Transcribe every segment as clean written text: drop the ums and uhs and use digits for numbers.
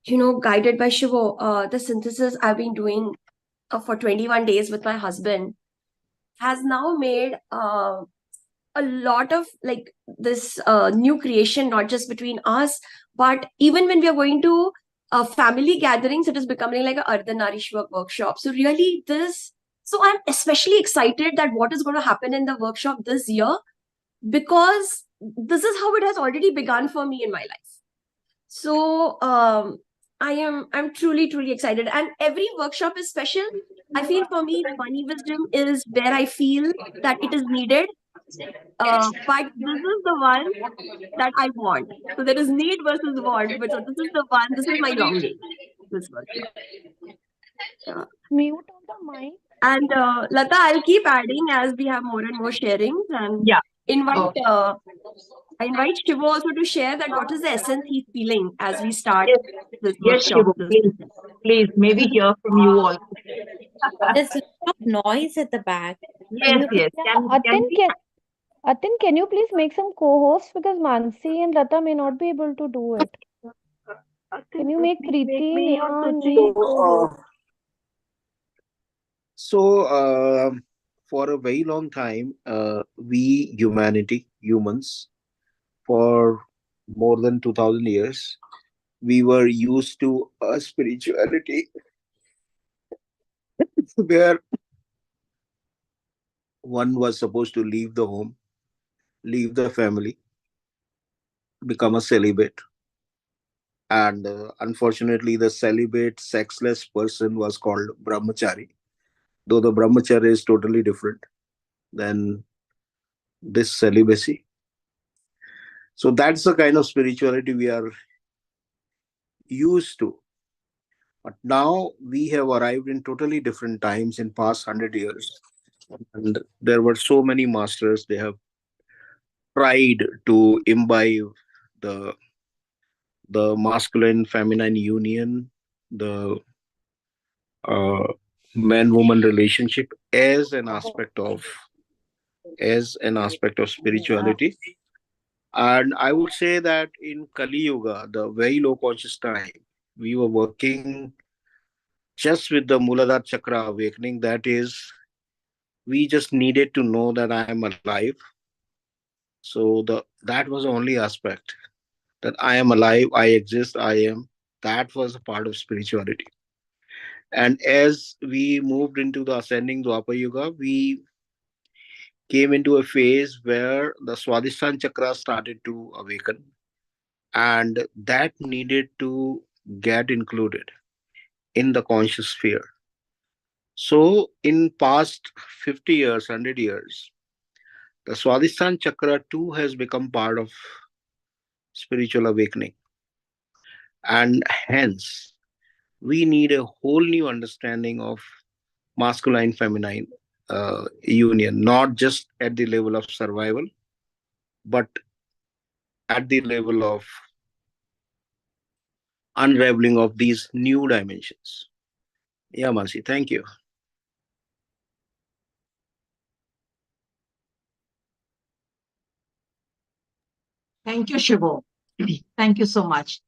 guided by Shivo, the synthesis I've been doing for 21 days with my husband has now made a lot of like this new creation, not just between us, but even when we are going to family gatherings, it is becoming like a Ardhanarishwar workshop. So really so I'm especially excited that what is going to happen in the workshop this year, because this is how it has already begun for me in my life. So I'm truly, truly excited. And every workshop is special. I feel for me, money wisdom is where I feel that it is needed. But this is the one that I want. So there is need versus want, but so this is the one, this is my longing, this workshop. Yeah. Mute on the mic. And Lata, I'll keep adding as we have more and more sharings, and I invite Shivo also to share that what is the essence he's feeling as we start this workshop. Shivo, please, maybe hear from you also. There's a lot of noise at the back. Yes. Atin, can you please make some co-hosts, because Mansi and Lata may not be able to do it. Can you make Preeti, Neha, and me co-hosts? So, for a very long time, we humans, for more than 2000 years, we were used to a spirituality where one was supposed to leave the home, leave the family, become a celibate. And unfortunately, the celibate, sexless person was called brahmachari, though the brahmacharya is totally different than this celibacy. So that's the kind of spirituality we are used to. But now we have arrived in totally different times in past 100 years. And there were so many masters, they have tried to imbibe the the masculine feminine union, the uh, man woman relationship as an aspect of spirituality. And I would say that in Kali Yuga, the very low conscious time, we were working just with the Muladhara Chakra awakening. That is, we just needed to know that I am alive. So that was the only aspect, that I am alive, I exist, I am. That was a part of spirituality. And as we moved into the ascending Dwapar Yuga, we came into a phase where the Swadhisthana Chakra started to awaken, and that needed to get included in the conscious sphere. So, in past 50 years, 100 years, the Swadhisthana Chakra too has become part of spiritual awakening. And hence, we need a whole new understanding of masculine feminine union, not just at the level of survival, but at the level of unraveling of these new dimensions. Yeah, Mansi, thank you. Thank you, Shivo. Thank you so much.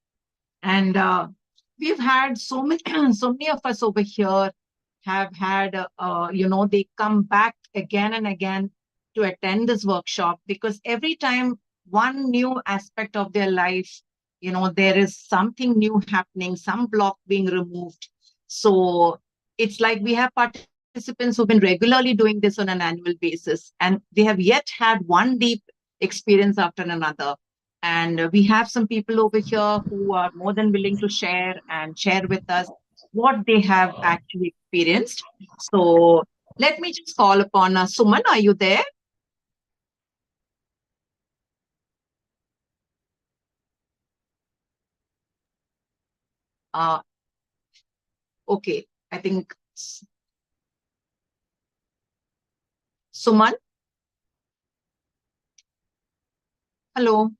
And we've had so many of us over here have had, they come back again and again to attend this workshop, because every time one new aspect of their life, there is something new happening, some block being removed. So it's like we have participants who've been regularly doing this on an annual basis, and they have yet had one deep experience after another. And we have some people over here who are more than willing to share with us what they have actually experienced. So let me just call upon Suman. Are you there? Okay, I think Suman. Hello.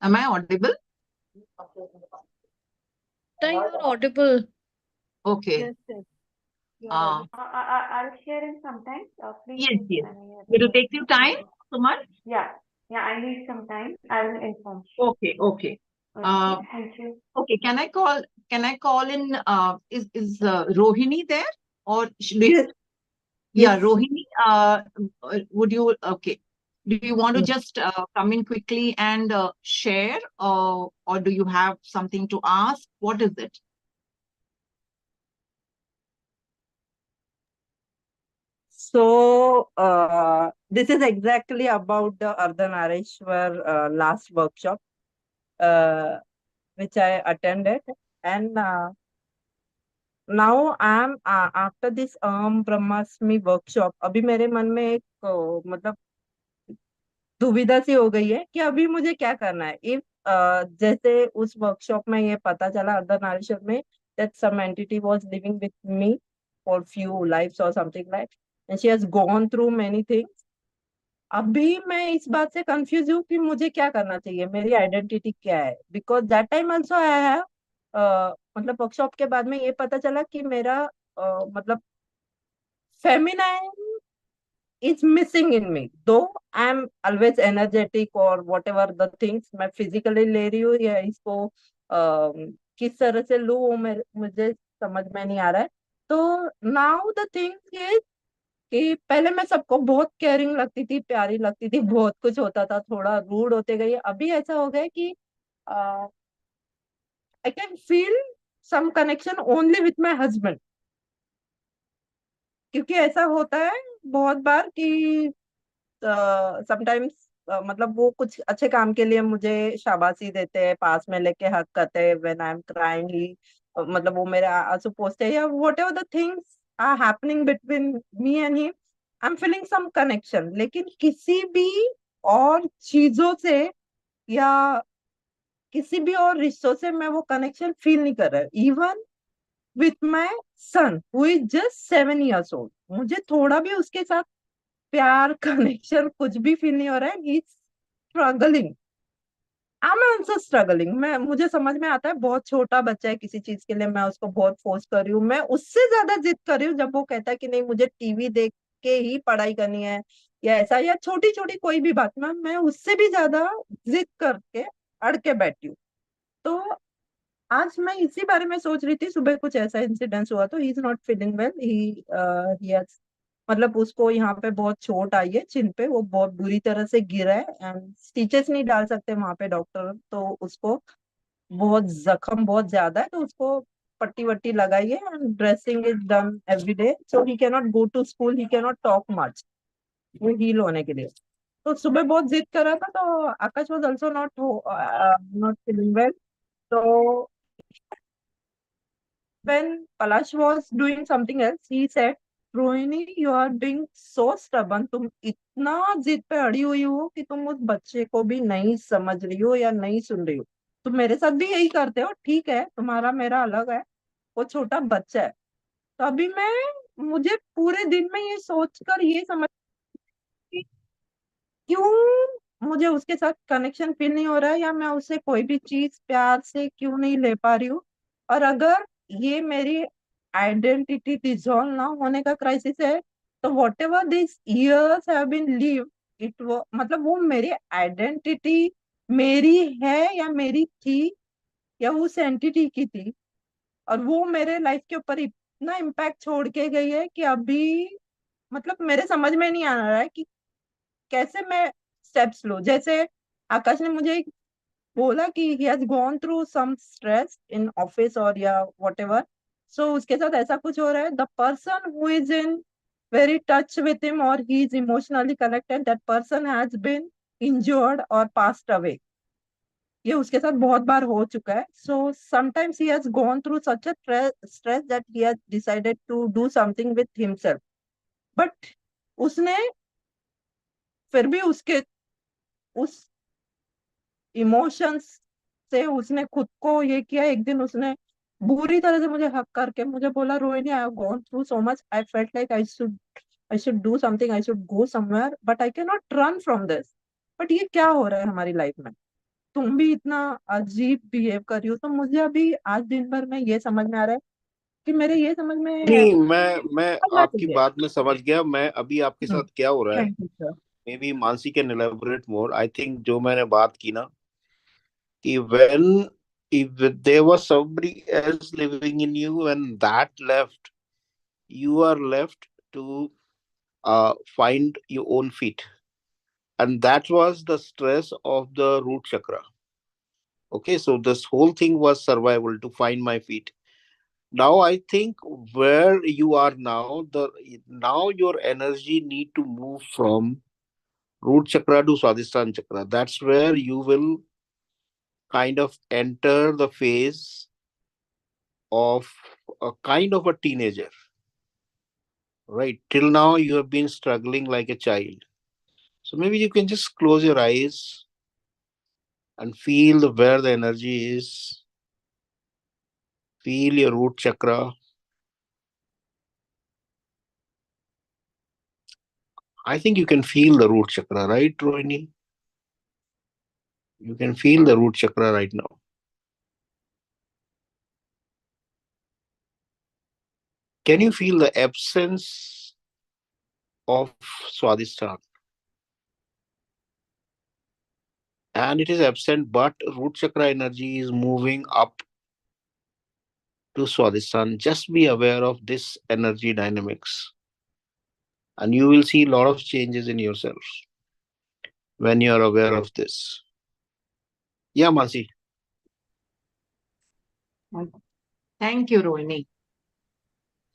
Am I audible? You're audible. Okay. I'll share in some time. Please. Yes. It'll take you time, Suman? Yeah, I need some time. I will inform you. Okay. Thank you. Okay, can I call in is Rohini there, or do you, yeah, Yes. Rohini, would you, okay, do you want to just come in quickly and share, or do you have something to ask? What is it? So, this is exactly about the Ardhanarishwar last workshop, uh, which I attended. And now I'm after this Brahmasmi workshop, अभी मेरे मन में एक मतलब दुविधा सी हो गई है कि अभी मुझे क्या करना है। इफ जैसे उस वर्कशॉप में ये पता चला अर्धनारीश्वर में that some entity was living with me for few lives or something like, and she has gone through many things. अभी मैं इस बात से कंफ्यूज हूँ कि मुझे क्या करना चाहिए, मेरी आइडेंटिटी क्या है। Because that time also I have मतलब वर्कशॉप के बाद में ये पता चला कि मेरा मतलब feminine is missing in me, though I'm always energetic or whatever the things मैं physically ले रही हूँ या इसको किस तरह से लूँ वो मुझे समझ में नहीं आ रहा है। तो नाउ द थिंग इज कि पहले मैं सबको बहुत केयरिंग लगती थी, प्यारी लगती थी, बहुत कुछ होता था, थोड़ा रूड होते गई। अभी ऐसा हो गया कि I can feel some connection only with my husband. क्योंकि ऐसा होता है बहुत बार कि समटाइम्स मतलब वो कुछ अच्छे काम के लिए मुझे शाबाशी देते हैं, पास में लेके हक करते हैं when I am crying. He मतलब वो मेरे आंसू पोंछते हैं या whatever the things are happening between me and him, I am feeling some connection. लेकिन किसी भी और चीजों से या किसी भी और रिश्तों से मैं वो कनेक्शन फील नहीं कर रहा। Even with my son who is just 7 years old, मुझे थोड़ा भी उसके साथ प्यार कनेक्शन कुछ भी फील नहीं हो रहा है। He struggling, I am also struggling. मैं मुझे समझ में आता है बहुत छोटा बच्चा है, किसी चीज के लिए मैं उसको बहुत फोर्स कर रही हूँ। मैं उससे ज्यादा जिद कर रही हूँ जब वो कहता है कि नहीं मुझे टीवी देख के ही पढ़ाई करनी है या ऐसा, या छोटी छोटी कोई भी बात में मैं उससे भी ज्यादा जिद करके अड़ के बैठी हूँ। तो आज मैं इसी बारे में सोच रही थी। सुबह कुछ ऐसा इंसिडेंस हुआ, तो he is not feeling well. He मतलब उसको यहाँ पे बहुत चोट आई है चिन पे, वो बहुत बुरी तरह से गिरा है एंड स्टिचेस नहीं डाल सकते वहां पे डॉक्टर, तो उसको बहुत जख्म बहुत ज्यादा है, तो उसको पट्टी वट्टी लगाई है and dressing is done every day, so he can not go to school, he can not talk much वो हील होने के लिए। तो सुबह बहुत जिद कर रहा था, तो Akash was also not feeling well. तो when Palash was doing something else, he said, Rohini you are being so stubborn, तुम इतना जिद पे अड़ी हुई हो कि तुम उस बच्चे को भी नहीं समझ रही हो या नहीं सुन रही हो। तुम मेरे साथ भी यही करते हो, ठीक है तुम्हारा मेरा अलग है, वो छोटा बच्चा है। तो अभी मैं मुझे पूरे दिन में ये सोचकर ये समझ कि क्यों मुझे उसके साथ कनेक्शन फील नहीं हो रहा है, या मैं उससे कोई भी चीज प्यार से क्यों नहीं ले पा रही हूँ। और अगर ये मेरी आइडेंटिटी डिसॉल्व ना होने का क्राइसिस है, तो whatever this years have been live, it वो मतलब वो मेरी आइडेंटिटी मेरी है या मेरी थी या उस एंटिटी की थी, और वो मेरे लाइफ के ऊपर इतना इम्पैक्ट छोड़ के गई है कि अभी मतलब मेरे समझ में नहीं आ रहा है कि कैसे मैं स्टेप्स लूं। जैसे आकाश ने मुझे बोला कि he has gone through some stress in office और या व्हाटएवर, सो उसके साथ ऐसा कुछ हो रहा है। The person who is in very touch with him और he is emotionally connected, that person has been injured और पास्ड अवे। ये उसके साथ बहुत बार हो चुका है। So sometimes he has gone through such a stress that he has decided to do something with himself, but उसने फिर भी उसके उस इमोशंस से उसने खुद को ये किया। एक दिन उसने बुरी तरह से मुझे हक करके मुझे बोला, Rohini I have gone through so much, I felt like I should do something, I should go somewhere, but I can not run from this. But ये क्या हो रहा है हमारी लाइफ में, तुम भी इतना अजीब बिहेव कर रही हो। तो मुझे अभी आज दिन भर में ये समझ में आ रहा है कि मेरे ये समझ में नहीं, मैं करना आपकी चाहिए। बात में समझ गया। मैं अभी आपके साथ क्या हो रहा है, thank you sir. May be Mansi can elaborate more. I think जो मैंने बात की ना, Even if there was somebody else living in you and that left, you are left to find your own feet. And that was the stress of the root chakra. Okay, so this whole thing was survival, to find my feet. Now I think where you are now, the now your energy need to move from root chakra to Swadhisthana chakra. That's where you will kind of enter the phase of a kind of a teenager. Right. Till now you have been struggling like a child. So maybe you can just close your eyes and feel where the energy is. Feel your root chakra. I think you can feel the root chakra, right, Rohini? You can feel the root chakra right now. Can you feel the absence of Swadhisthana? And it is absent, but root chakra energy is moving up to Swadhisthana. Just be aware of this energy dynamics, and you will see a lot of changes in yourself when you are aware of this. Yeah, Mansi. Thank you, Rohini.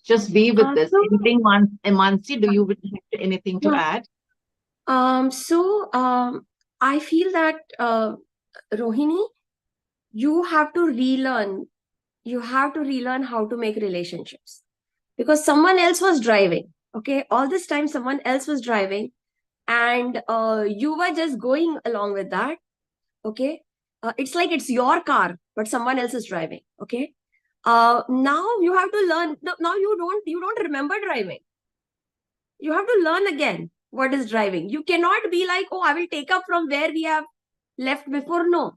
Just be with this. Anything, Mansi, do you have anything to add? I feel that Rohini, you have to relearn. You have to relearn how to make relationships, because someone else was driving. Okay, all this time someone else was driving, and you were just going along with that. Okay, it's like it's your car, but someone else is driving. Okay, now you have to learn. Now you don't remember driving. You have to learn again what is driving. You cannot be like, oh, I will take up from where we have left before. No,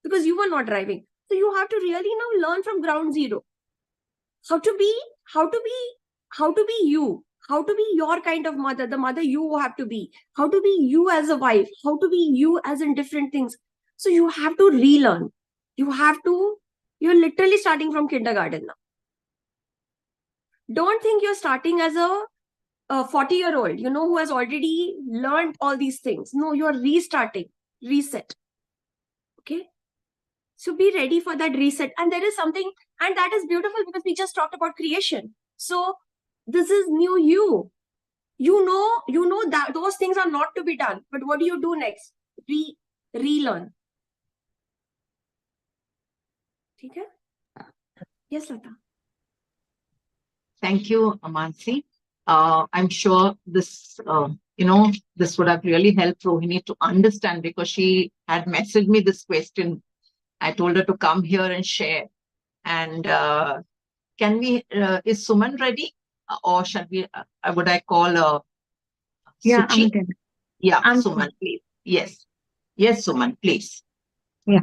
because you were not driving. So you have to really now learn from ground zero. How to be, how to be, how to be you, how to be your kind of mother, the mother you have to be, how to be you as a wife, how to be you as in different things. So you have to relearn. You're literally starting from kindergarten now. Don't think you're starting as a 40-year-old, who has already learned all these things. No, you're restarting, reset. Okay. So be ready for that reset. And there is something, and that is beautiful because we just talked about creation. So this is new you. You know that those things are not to be done. But what do you do next? Relearn. Okay? Yes, Lata. Thank you, Mansi. I'm sure this, this would have really helped Rohini to understand, because she had messaged me this question. I told her to come here and share. And can we, is Suman ready? Or shall we, would I call Yeah, Suchi? I'm ready. Yeah, I'm Suman, please. Yes. Yes, Suman, please. Yeah.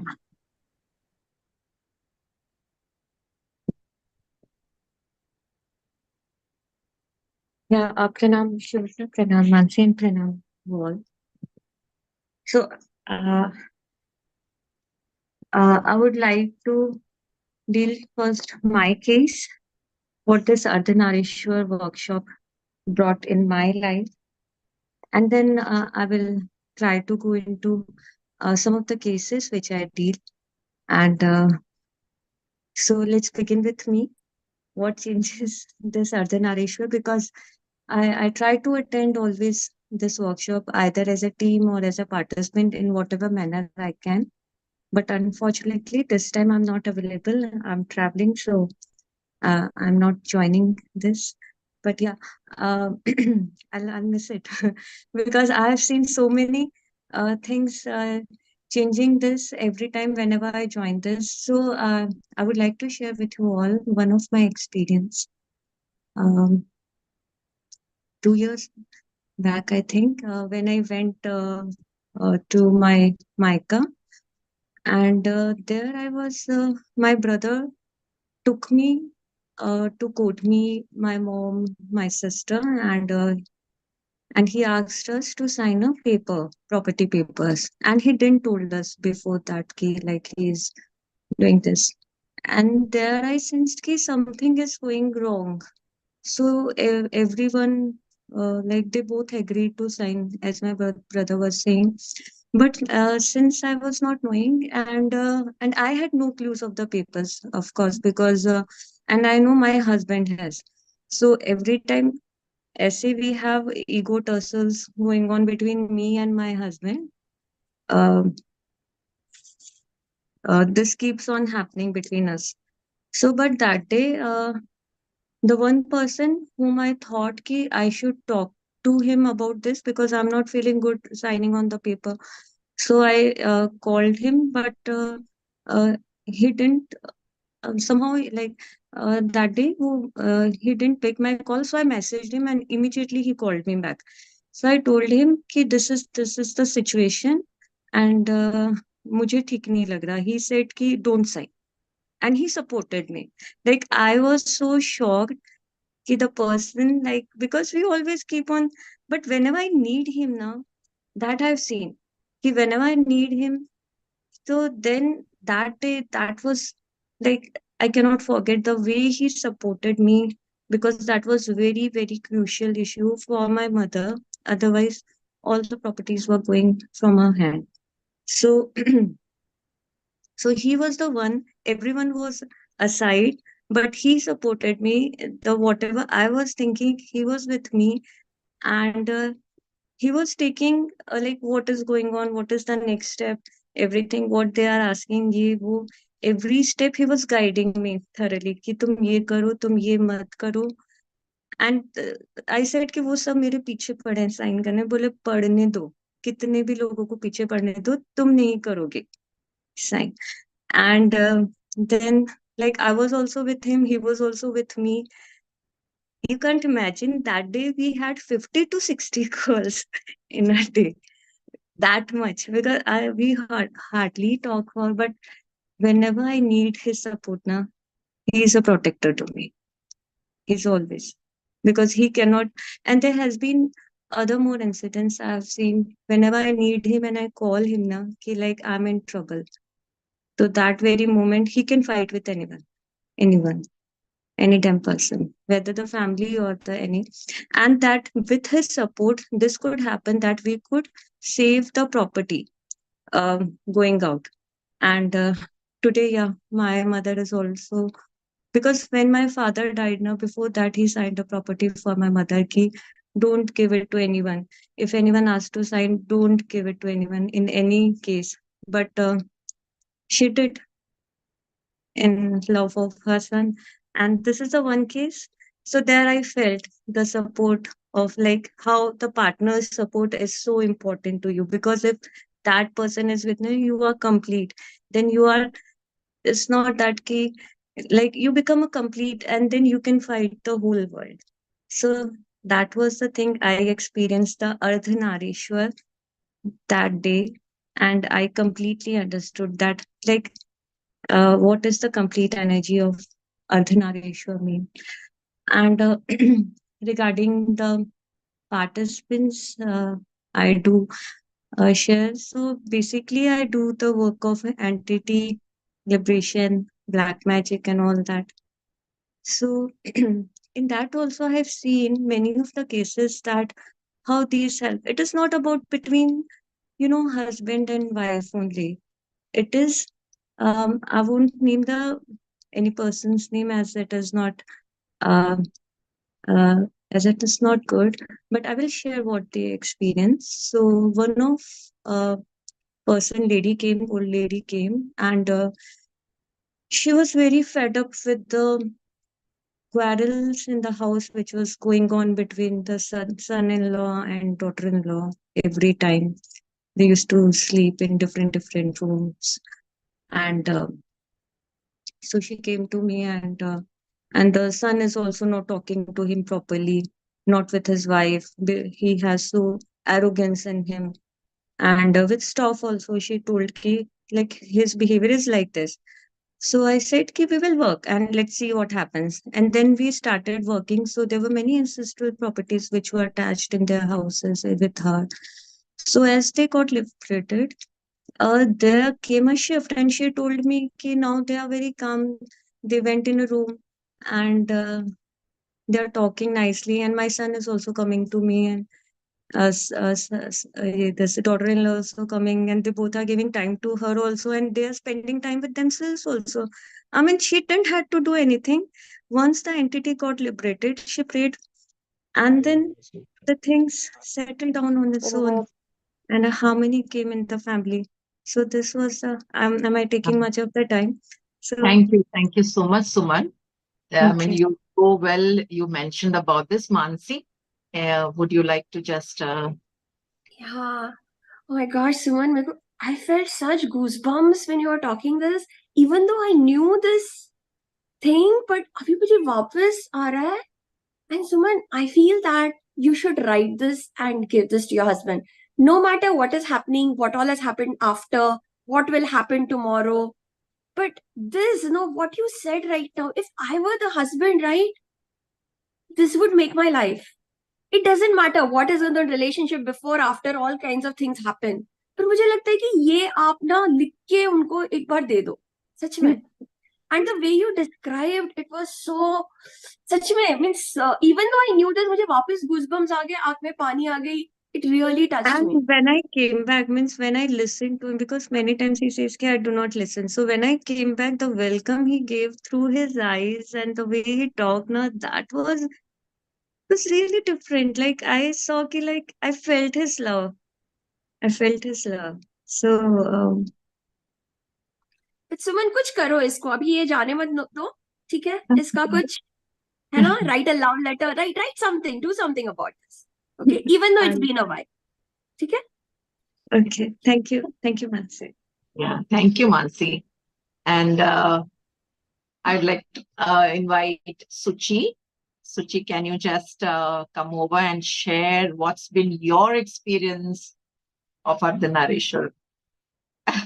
Yeah, Pranam Shiva, Pranam Mansi, and Pranam all. So, I would like to deal first my case, what this Ardhanarishwar workshop brought in my life, and then I will try to go into some of the cases which I deal. And so let's begin with me. What changes this Ardhanarishwar? Because I try to attend always this workshop either as a team or as a participant in whatever manner I can. But unfortunately, this time I'm not available. I'm traveling, so I'm not joining this. But yeah, I'll miss it because I have seen so many things changing this every time whenever I join this. So I would like to share with you all one of my experience. 2 years back, I think, when I went to my Mica, and there I was, my brother took me to court me, my mom, my sister, and and he asked us to sign a paper, property papers, and he didn't told us before that ki like he's doing this. And there I sensed ki something is going wrong. So everyone, like they both agreed to sign, as my brother was saying. But since I was not knowing, and I had no clues of the papers, of course, because and I know my husband has. So every time ऐसे we have ego tussles going on between me and my husband. Uh, this keeps on happening between us. So, but that day, the one person whom I thought ki I should talk to him about this because I'm not feeling good signing on the paper. So I called him, but he didn't somehow like that day he didn't pick my call. So I messaged him and immediately he called me back. So I told him कि this is the situation and मुझे ठीक नहीं लग रहा. He said कि don't sign and he supported me. Like I was so shocked कि the person like because we always keep on, but whenever I need him now, that I've seen कि whenever I need him, so then that day, that was like, I cannot forget the way he supported me because that was very, very crucial issue for my mother. Otherwise, all the properties were going from her hand. So, so he was the one, everyone was aside, but he supported me. The whatever I was thinking, he was with me. And he was taking like what is going on, what is the next step, everything what they are asking ye wo, every step he was guiding me thoroughly कि तुम ये करो तुम ये मत करो. And I said कि वो सब मेरे पीछे पड़े हैं साइन करने. बोले पढ़ने दो, कितने भी लोगों को पीछे पढ़ने दो, तुम नहीं करोगे sign. And then like I was also with him, he was also with me. You can't imagine that day we had 50 to 60 calls in a day. That much because we hardly talk for, but whenever I need his support now, he is a protector to me. He's always because he cannot. And there has been other more incidents I've seen. Whenever I need him and I call him now, he like I'm in trouble. So that very moment he can fight with anyone, any damn person, whether the family or the any. And that with his support, this could happen that we could save the property going out. And today, yeah, my mother is also because when my father died now, before that he signed a property for my mother ki don't give it to anyone. If anyone asks to sign, don't give it to anyone in any case. But she did in love of her son. And this is the one case. So there I felt the support of like how the partner's support is so important to you because if that person is with you are complete. Then you are, it's not that key, like you become a complete and then you can fight the whole world. So that was the thing I experienced the Ardhanarishwar that day. And I completely understood that like what is the complete energy of Ardhanarishwar mean. And regarding the participants, I do share. So basically, I do the work of entity liberation, black magic, and all that. So in that also, I have seen many of the cases that how these help. It is not about between husband and wife only. It is I won't name the any person's name as it is not uh, uh, as it is not good, but I will share what they experience. So one of uh, old lady came, and she was very fed up with the quarrels in the house which was going on between the son-in-law and daughter-in-law every time. They used to sleep in different rooms, and so she came to me, and the son is also not talking to him properly, not with his wife. He has so arrogance in him, and with staff also she told ki like his behavior is like this. So I said, "Ki we will work and let's see what happens." And then we started working. So there were many ancestral properties which were attached in their houses with her. So as they got liberated, there came a shift, and she told me, "Ki now they are very calm." They went in a room and they are talking nicely. And my son is also coming to me, and this daughter-in-law also coming, and they both are giving time to her also, and they are spending time with themselves also. I mean, she didn't have to do anything. Once the entity got liberated, she prayed, and then the things settled down on its own, and a harmony came in the family. So this was, am I taking much of the time? So Thank you so much, Suman. I mean, okay. you so well, you mentioned about this, Mansi. Would you like to just Yeah. Oh my gosh, Suman, I felt such goosebumps when you were talking this, even though I knew this thing, but अभी मुझे वापस आ रहा है. And Suman, I feel that you should write this and give this to your husband. No matter what is happening, what all has happened after, what will happen tomorrow. But this, what you said right now, if I were the husband, right, this would make my life. It doesn't matter what is in the relationship before, after, all kinds of things happen. पर मुझे लगता है कि ये आप ना लिख के उनको एक बार दे दो. सच में. And the way you described, it was so, सच में, means even though I knew this, मुझे वापस goosebumps आ गए, आँख में पानी आ गई. It really touched me. And when I came back, means when I listened to him, because many times he says, "Ki I do not listen." So when I came back, the welcome he gave through his eyes and the way he talked, now that was really different. Like I saw, ki like I felt his love. I felt his love. So But सुमन कुछ करो इसको, अभी ये जाने मत दो. ठीक है, इसका कुछ है ना, write a love letter, write something, do something about this. Okay, even though it's been a while. ठीक है. okay, thank you, Mansi. yeah, thank you, Mansi. And I'd like to invite Suchi. Suchi, can you just come over and share what's been your experience of Ardhanarishwar?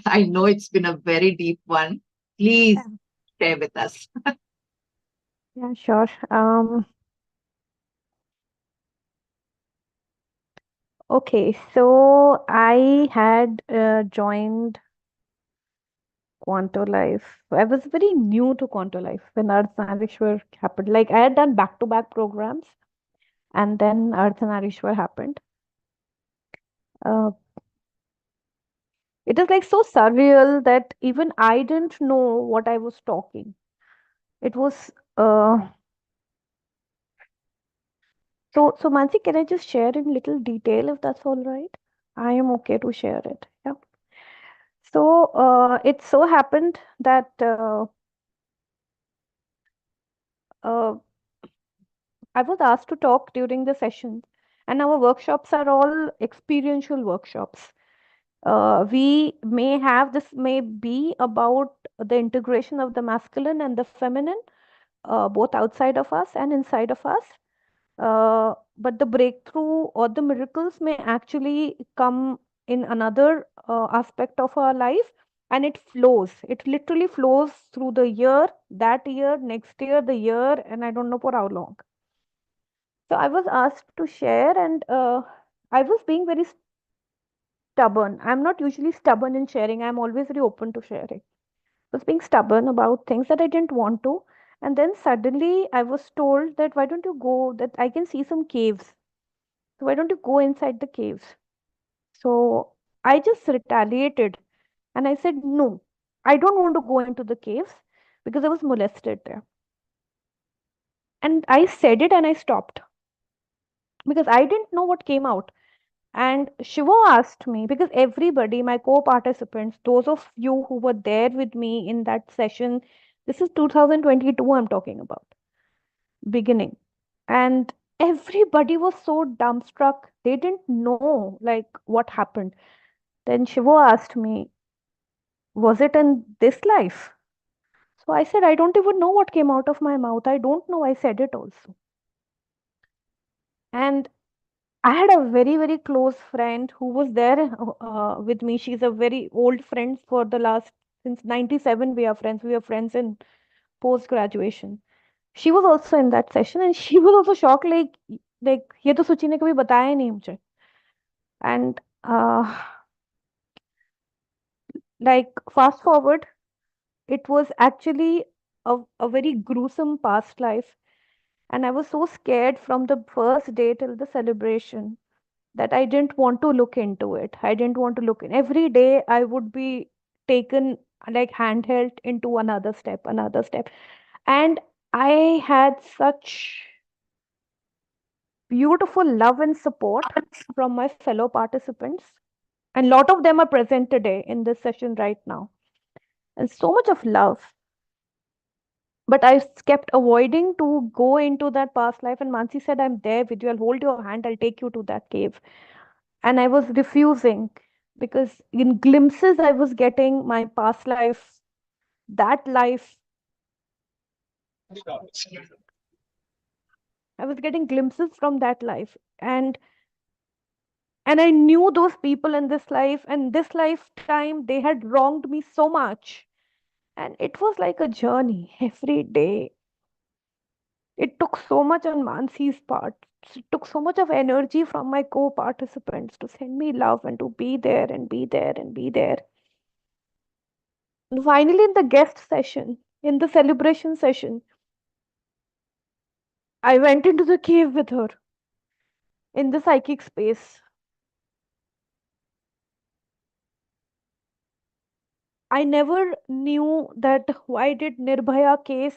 I know it's been a very deep one. Please share with us. Yeah, sure. Okay, so I had joined Quanto Life. I was very new to Quanto Life when Ardhanarishwar happened. Like I had done back-to-back programs, and then Ardhanarishwar happened. It is like so surreal that even I didn't know what I was talking. It was so Mansi, can I just share in little detail if that's all right? I am okay to share it. Yeah. So it so happened that uh, I was asked to talk during the sessions, and our workshops are all experiential workshops. We may have this may be about the integration of the masculine and the feminine, both outside of us and inside of us. But the breakthrough or the miracles may actually come in another aspect of our life, and it flows. It literally flows through the year, that year, next year, the year, and I don't know for how long. So I was asked to share, and I was being very stubborn. I'm not usually stubborn in sharing, I'm always very open to sharing. I was being stubborn about things that I didn't want to. And then suddenly I was told that why don't you go, that I can see some caves. So why don't you go inside the caves? So I just retaliated and I said, no, I don't want to go into the caves because I was molested there. And I said it and I stopped because I didn't know what came out. And Shivo asked me, because everybody, my co participants, those of you who were there with me in that session, this is 2022, I'm talking about, beginning. And everybody was so dumbstruck. They didn't know like what happened. Then Shivo asked me, was it in this life? So I said, I don't even know what came out of my mouth. I don't know. I said it also. And I had a very, very close friend who was there with me. She's a very old friend for the last Since 97, we are friends. We were friends in post graduation. She was also in that session, and she was also shocked. Like ये तो सुचि ने कभी बताया ही नहीं मुझे. And like fast forward, it was actually a very gruesome past life, and I was so scared from the first day till the celebration that I didn't want to look into it. I didn't want to look in. Every day I would be taken like handheld into another step, another step. And I had such beautiful love and support from my fellow participants. And a lot of them are present today in this session right now. And so much of love. But I kept avoiding to go into that past life. And Mansi said, I'm there with you. I'll hold your hand. I'll take you to that cave. And I was refusing because in glimpses I was getting my past life, that life. I was getting glimpses from that life. And I knew those people in this life, and this lifetime they had wronged me so much. And it was like a journey every day. It took so much on Mansi's part. It took so much of energy from my co-participants to send me love and to be there and be there and be there. And finally, in the guest session, in the celebration session, I went into the cave with her in the psychic space. I never knew that why did Nirbhaya case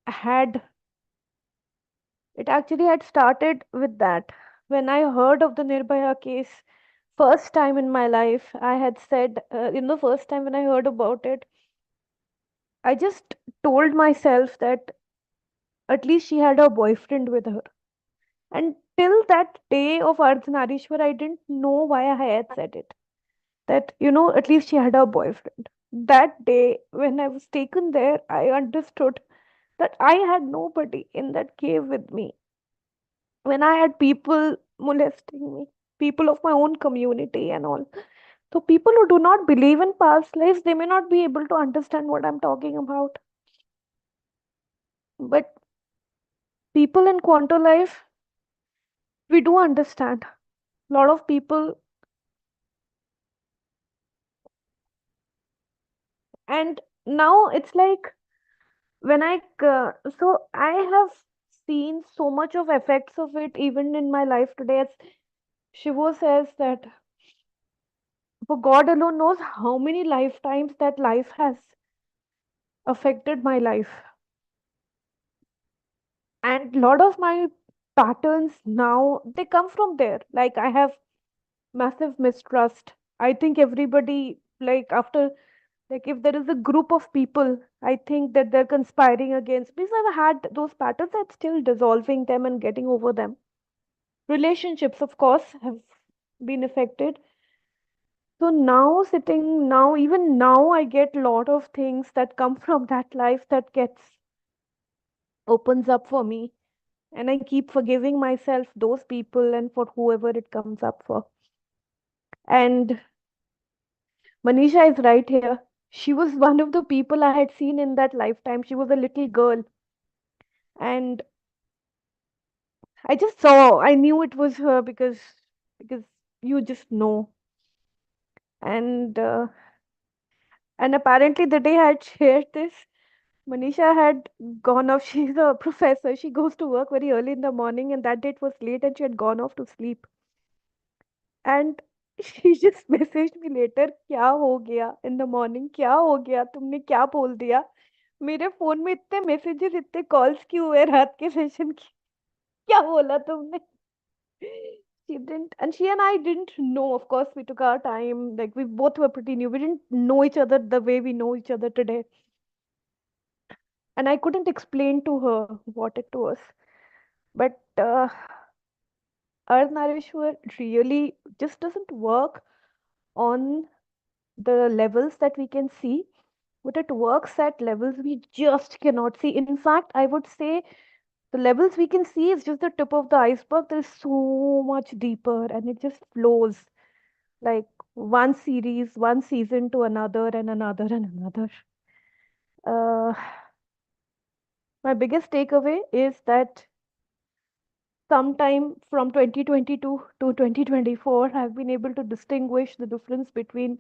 had it actually had started with that. When I heard of the Nirbhaya case first time in my life, I had said the first time when I heard about it, I just told myself that at least she had her boyfriend with her. And till that day of Ardhanarishwar, I didn't know why I had said it. That, at least she had her boyfriend. That day, when I was taken there, I understood that I had nobody in that cave with me. When I had people molesting me, people of my own community and all. So, people who do not believe in past lives, they may not be able to understand what I'm talking about. But people in Quanto Life, we do understand. A lot of people, and now it's like when I have seen so much of effects of it even in my life today. As Shivo says that for God alone knows how many lifetimes that life has affected my life. And a lot of my patterns now, they come from there. Like I have massive mistrust. I think everybody, like after, like if there is a group of people, I think that they're conspiring against me. So I've had those patterns. I'm still dissolving them and getting over them. Relationships, of course, have been affected. So even now, I get a lot of things that come from that life that opens up for me. And I keep forgiving myself, those people, and for whoever it comes up for. And Manisha is right here. She was one of the people I had seen in that lifetime. She was a little girl. And I knew it was her because you just know. And apparently the day I had shared this, Manisha had gone off. She's a professor. She goes to work very early in the morning, and that day it was late, and she had gone off to sleep. And she just messaged me later, क्या हो गया in the morning, क्या हो गया, तुमने क्या बोल दिया, मेरे फोन में इतने मैसेजेस इतने कॉल्स क्यों हुए रात के सेशन की, क्या बोला तुमने. She didn't, and she and I didn't know. Of course, we took our time. Like we both were pretty new. We didn't know each other the way we know each other today. And I couldn't explain to her what it was. But Ardhanarishwar really just doesn't work on the levels that we can see, but it works at levels we just cannot see. In fact, I would say the levels we can see is just the tip of the iceberg. There is so much deeper and it just flows. like one series, one season to another and another and another. Uh, my biggest takeaway is that sometime from 2022 to 2024, I've been able to distinguish the difference between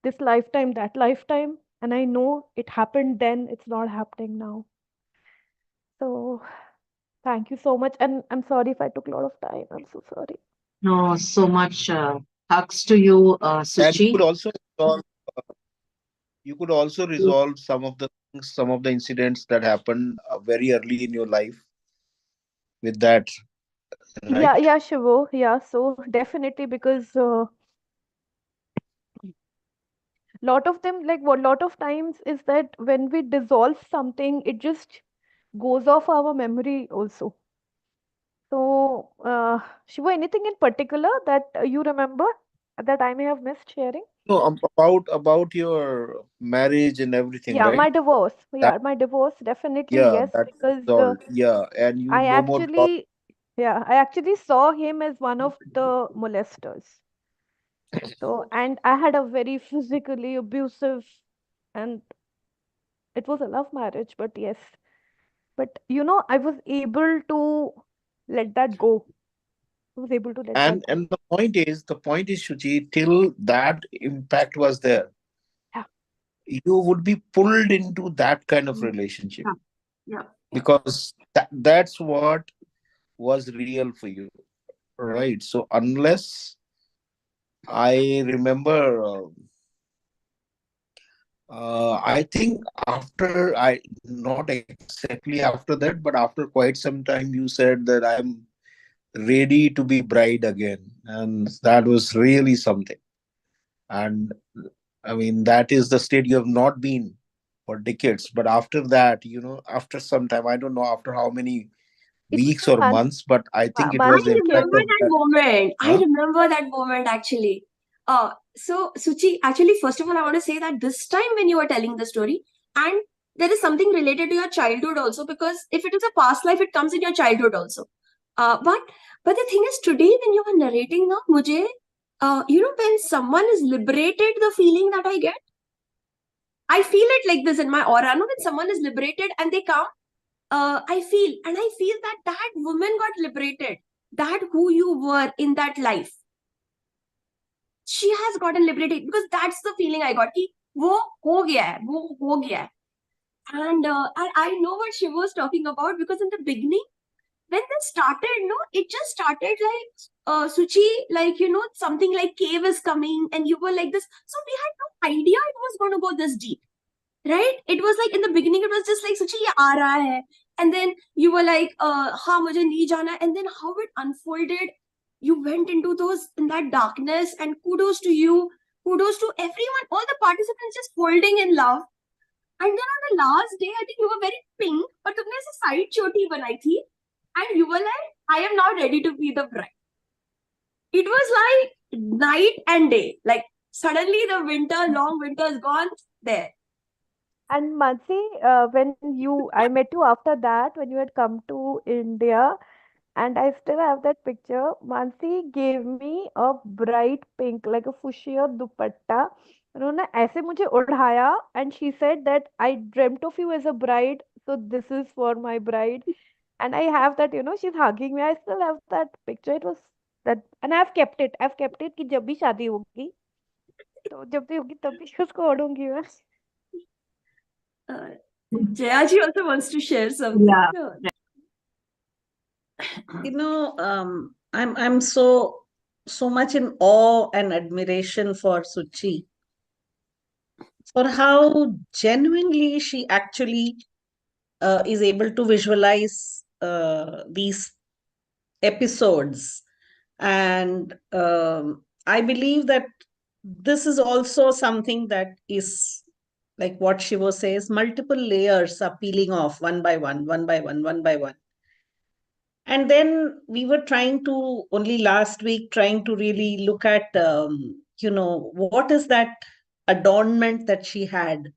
this lifetime, that lifetime, and I know it happened then, it's not happening now. So thank you so much. And I'm sorry if I took a lot of time. I'm so sorry. No, so much hugs to you, And Suchi. you could also resolve some of the things, some of the incidents that happened very early in your life with that, Yeah, right? yeah, Shivo. Yeah, so definitely because lot of them, like what lot of times is that when we dissolve something, it just goes off our memory also. So, Shivo, anything in particular that you remember that I may have missed sharing? No, about your marriage and everything, Yeah, my right? divorce. That Yeah, my divorce, definitely yeah, yes, that because resolved. Yeah, and you I no more thought. actually, yeah, I actually saw him as one of the molesters. So, and I had a very physically abusive, and it was a love marriage, but yes. But I was able to let that go. I was able to let that go. And the point is, Shuchi, till that impact was there, Yeah. you would be pulled into that kind of Mm. relationship Yeah, yeah, yeah. because that's what was real for you, right? So unless I remember, I think after I not exactly after that, but after quite some time, you said that I'm ready to be bride again, and that was really something. And I mean, that is the state you have not been for decades. But after that, after some time, I don't know after how many It was weeks a or month. months, but I think it I was the Mansi, impact remember of that that. moment. I Huh? remember that moment actually. So Suchi, actually, first of all, I want to say that this time when you were telling the story, and there is something related to your childhood also, because if it is a past life, it comes in your childhood also. But the thing is, today when you are narrating now, mujhe, when someone is liberated, the feeling that I get, I feel it like this in my aura. No, when someone is liberated and they come, I feel that that woman got liberated. That who you were in that life, she has gotten liberated, because that's the feeling I got. Ki, wo ho gaya hai. And I know what Shiv was talking about, because in the beginning, when this started, no, it just started like Suchi, like something like cave is coming, and you were like this. So we had no idea it was going to go this deep. Right? It was like in the beginning, it was just like, Suchi, ye aa raha hai. And then you were like, ha, mujhe nahi jana. And then how it unfolded, you went into in that darkness, and kudos to you, kudos to everyone, all the participants just holding in love. And then on the last day, I think you were very pink, but तुमने ऐसे side choti बनाई थी, and you were like, I am now ready to be the bride. It was like night and day. Like suddenly the long winter is gone there. and Mansi, I met you after that when you had come to India, and I still have that picture. Mansi gave me a bright pink, like a fuchsia dupatta. उन्होंने ऐसे मुझे उड़ाया, and she said that I dreamt of you as a bride, so this is for my bride. And I have that, she's hugging me. I still have that picture. It was that, and I've kept it. I've kept it कि जब भी शादी होगी, तो जब भी होगी तब भी उसको ओढ़ूंगी मैं. Uh, Jayaji also wants to share something. Yeah. I'm so much in awe and admiration for Suchi, for how genuinely she actually is able to visualize these episodes. And I believe that this is also something that is like what Shivo says, multiple layers are peeling off one by one, one by one, one by one. And then we were trying to, only last week, trying to really look at, what is that adornment that she had?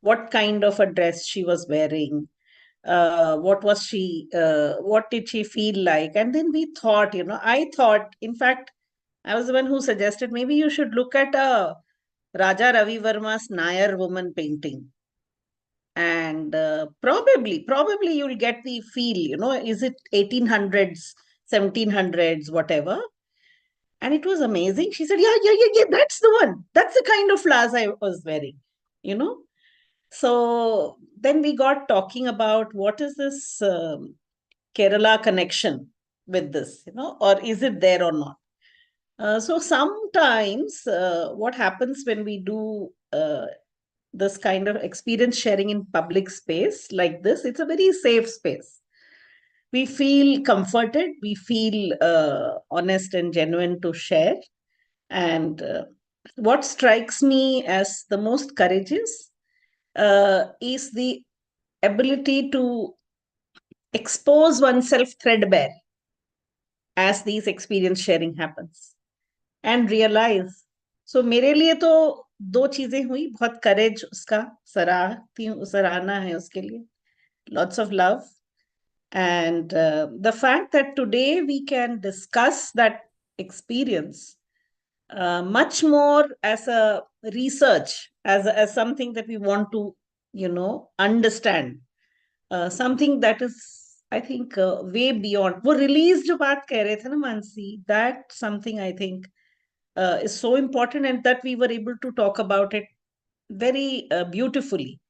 What kind of a dress she was wearing? What did she feel like? And then we thought, I thought, in fact, I was the one who suggested maybe you should look at Raja Ravi Verma's Nayar woman painting. And probably you'll get the feel, is it 1800s, 1700s, whatever. And it was amazing. She said, yeah, that's the one. That's the kind of flowers I was wearing, you know. So then we got talking about what is this Kerala connection with this, or is it there or not? So sometimes what happens when we do this kind of experience sharing in public space like this, it's a very safe space. We feel comforted, we feel honest and genuine to share. And what strikes me as the most courageous is the ability to expose oneself threadbare as these experience sharing happens and realize. So मेरे लिए तो दो चीजें हुई, बहुत courage उसका सराहना है उसके लिए, lots of love, and the fact that today we can discuss that experience much more as a research, as something that we want to understand, something that is, I think, way beyond वो release जो बात कह रहे थे ना Mansi, that something I think is so important, and that we were able to talk about it very beautifully.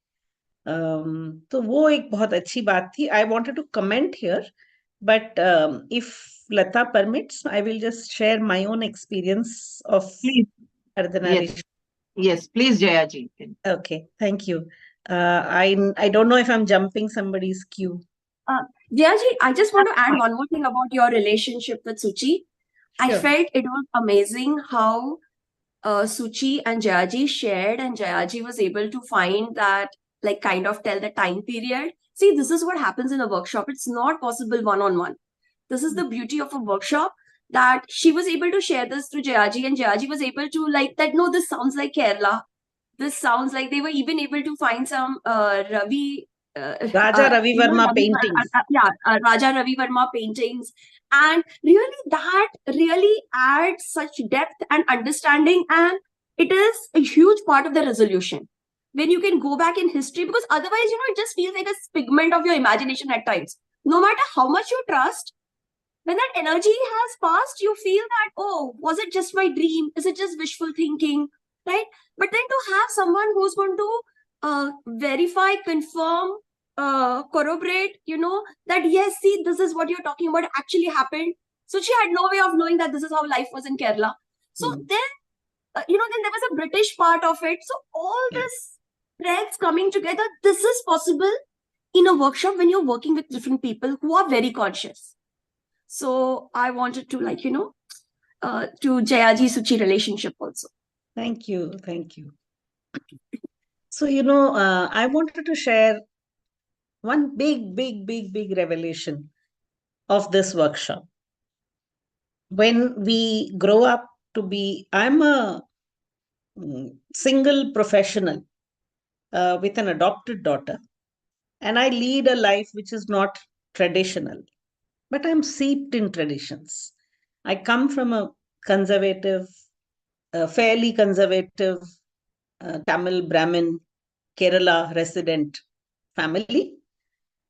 तो वो एक बहुत अच्छी बात थी. I wanted to comment here, but if Lata permits, I will just share my own experience of Ardhanarishwar. Yes, please, Jayaji. Okay, thank you. I don't know if I'm jumping somebody's queue. Jayaji, I just want to add one more thing about your relationship with Suchi. I Sure. felt it was amazing how Suchi and Jayaji shared, and Jayaji was able to find that, like, kind of tell the time period. See, this is what happens in a workshop. It's not possible one-on-one. This is the beauty of a workshop, that she was able to share this to Jayaji, and Jayaji was able to, like, that, no, this sounds like Kerala. This sounds like, they were even able to find some Ravi Raja Ravi Verma paintings. Raja Ravi Verma paintings. And really, that really adds such depth and understanding. And it is a huge part of the resolution when you can go back in history, because otherwise, it just feels like a figment of your imagination at times. No matter how much you trust, when that energy has passed, you feel that, oh, was it just my dream? Is it just wishful thinking? Right? But then to have someone who's going to verify, confirm, corroborate, that yes, see, this is what you're talking about actually happened. So she had no way of knowing that this is how life was in Kerala. So then, then there was a British part of it. So all this threads coming together, this is possible in a workshop when you're working with different people who are very conscious. So I wanted to, to Jayaji Suchi relationship also. Thank you. So, I wanted to share one big revelation of this workshop. When we grow up to be, I'm a single professional with an adopted daughter, and I lead a life which is not traditional, but I'm seeped in traditions. I come from a conservative, fairly conservative Tamil Brahmin Kerala resident family,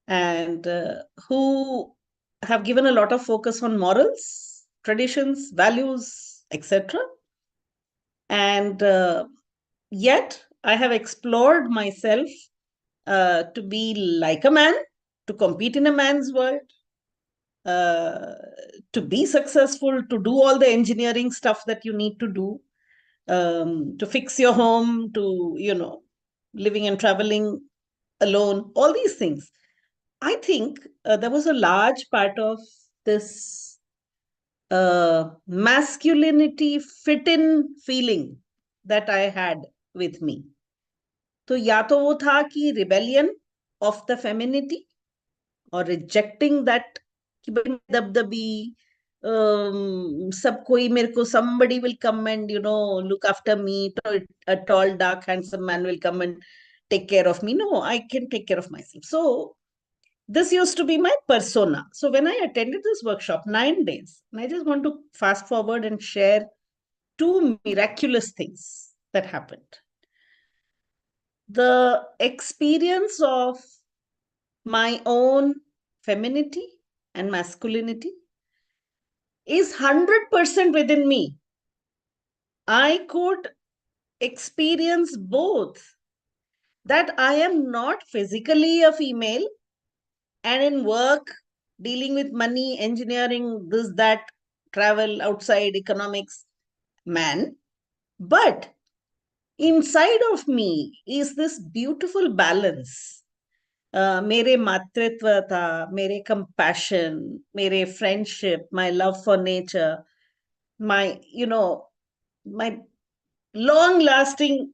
and who have given a lot of focus on morals, traditions, values, etc. And yet I have explored myself to be like a man, to compete in a man's world, to be successful, to do all the engineering stuff that you need to do, to fix your home, to, living and traveling alone, all these things. I think there was a large part of this masculinity fit-in feeling that I had with me. तो या तो वो था कि rebellion of the femininity, or rejecting that कि भाई दबदबी, सब कोई मेरे को, somebody will come and look after me, a tall dark handsome man will come and take care of me. No, I can take care of myself. So this used to be my persona. So when I attended this workshop, 9 days, and I just want to fast forward and share two miraculous things that happened. The experience of my own femininity and masculinity is 100% within me. I could experience both, that I am not physically a female and in work, dealing with money, engineering, this, that, travel, outside, economics, man. But inside of me is this beautiful balance. मेरे मातृत्व था, मेरे compassion, मेरे friendship, my love for nature, my, my long lasting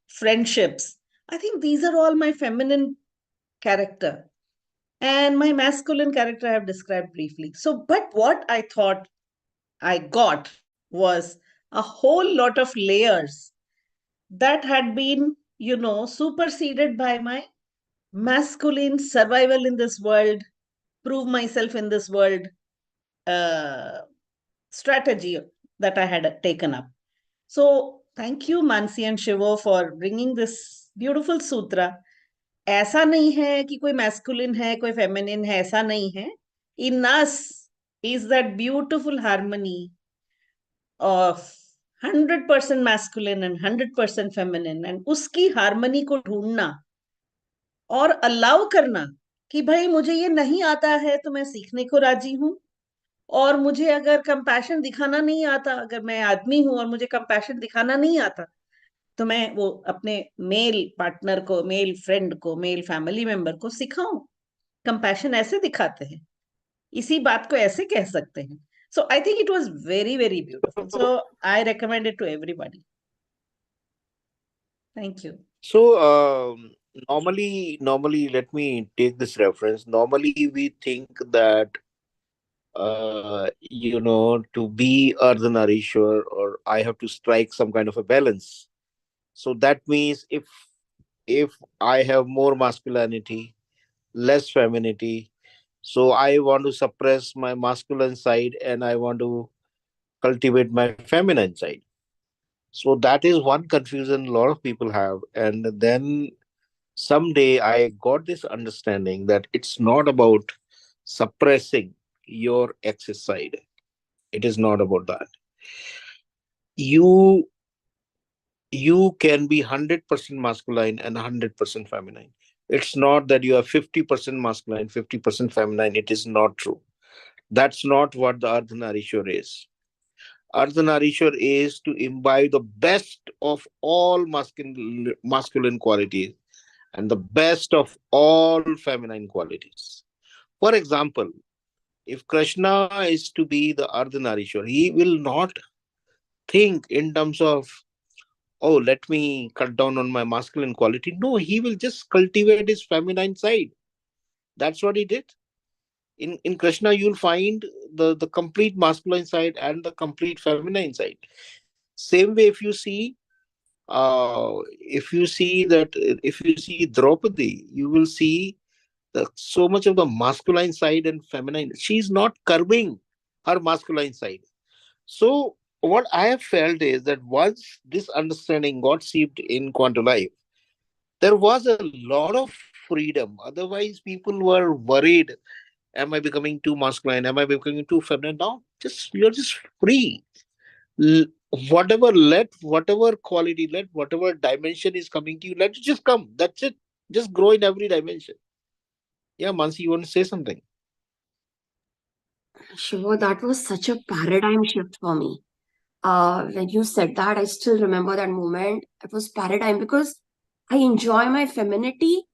friendships. I think these are all my feminine character. And my masculine character I have described briefly. So, but what I thought I got was a whole lot of layers that had been, superseded by my masculine survival in this world, prove myself in this world strategy that I had taken up. So, thank you, Mansi and Shivo, for bringing this beautiful sutra. ऐसा नहीं है कि कोई masculine है, कोई feminine है, ऐसा नहीं है. In us is that beautiful harmony of 100% masculine and 100% feminine, and उसकी harmony को ढूंढना और allow करना कि भाई मुझे ये नहीं आता है तो मैं सीखने को राजी हूं, और मुझे अगर कंपैशन दिखाना नहीं आता, अगर मैं आदमी हूं और मुझे कंपैशन दिखाना नहीं आता, तो मैं वो अपने मेल पार्टनर को, मेल फ्रेंड को, मेल फैमिली मेंबर को सिखाऊं कंपैशन ऐसे दिखाते हैं, इसी बात को ऐसे कह सकते हैं. So I think it was very, very beautiful. So I recommend it to everybody. Thank you. So, normally, let me take this reference. Normally, we think that, to be Ardhanarishwar, or I have to strike some kind of a balance. So that means if I have more masculinity, less femininity, so I want to suppress my masculine side and I want to cultivate my feminine side. So that is one confusion a lot of people have. And then someday I got this understanding that it's not about suppressing your excess side. It is not about that. You can be 100% masculine and 100% feminine. It's not that you are 50% masculine, 50% feminine. It is not true. That's not what the Ardhanarishwar is. Ardhanarishwar is to imbibe the best of all masculine qualities and the best of all feminine qualities. For example, if Krishna is to be the Ardhanarishwar, he will not think in terms of, oh, let me cut down on my masculine quality. No, he will just cultivate his feminine side. That's what he did. In Krishna, you'll find the complete masculine side and the complete feminine side. Same way, if you see Draupadi, you will see so much of the masculine side and feminine. She's not curbing her masculine side. So what I have felt is that once this understanding got seeped in Quanto Life, there was a lot of freedom. Otherwise, people were worried. Am I becoming too masculine? Am I becoming too feminine? No, you're just free. Whatever quality, let whatever dimension is coming to you, let it just come. That's it. Just grow in every dimension. Yeah, Mansi, you want to say something? Shivo, that was such a paradigm shift for me. When you said that, I still remember that moment. It was paradigm because I enjoy my femininity,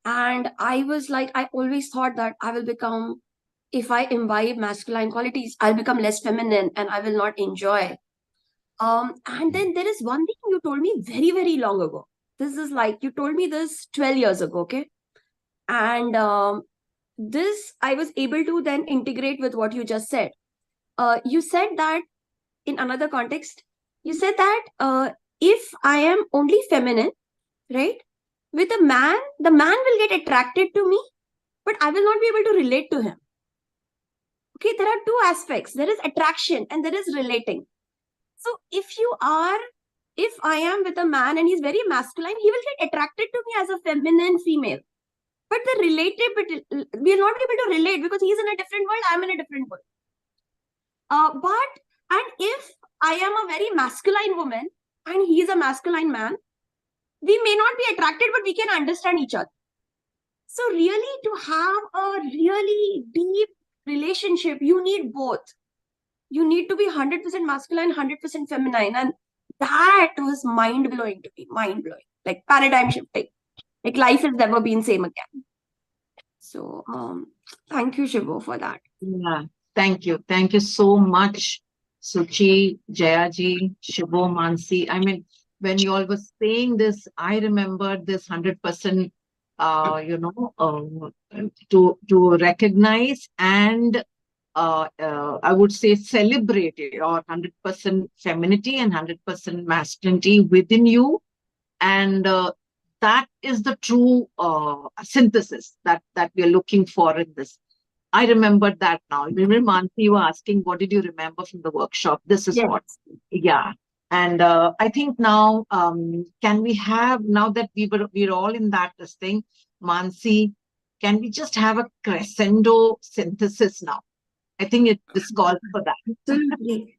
and I was like, I always thought that I will become, if I imbibe masculine qualities, I'll become less feminine and I will not enjoy. And then there is one thing you told me very, very long ago. This is like, you told me this 12 years ago, okay? And this I was able to then integrate with what you just said. You said that in another context, you said that if I am only feminine, right, with a man, the man will get attracted to me, but I will not be able to relate to him. Okay, there are two aspects. There is attraction and there is relating. So if I am with a man and he's very masculine, he will get attracted to me as a feminine female. But we'll not be able to relate because he's in a different world, I'm in a different world. And if I am a very masculine woman and he's a masculine man, we may not be attracted, but we can understand each other. So really, to have a really deep relationship, you need both. You need to be 100% masculine, 100% feminine. And that was mind-blowing to me, mind-blowing. Like paradigm shifting. Like life has never been same again. So thank you, Shivo, for that. Yeah, thank you. Thank you so much, Suchi, Jayaji, Shivo, Mansi. I mean, when you all were saying this, I remembered this 100%, to recognize and I would say celebrate it, or 100% femininity and 100% masculinity within you. And that is the true synthesis that we are looking for in this. I remembered that now. Remember, Mansi, you were asking, what did you remember from the workshop? This is what, yeah. And I think now, can we have, now that we're all in that this thing, Mansi, can we just have a crescendo synthesis now? I think this calls for that. Absolutely.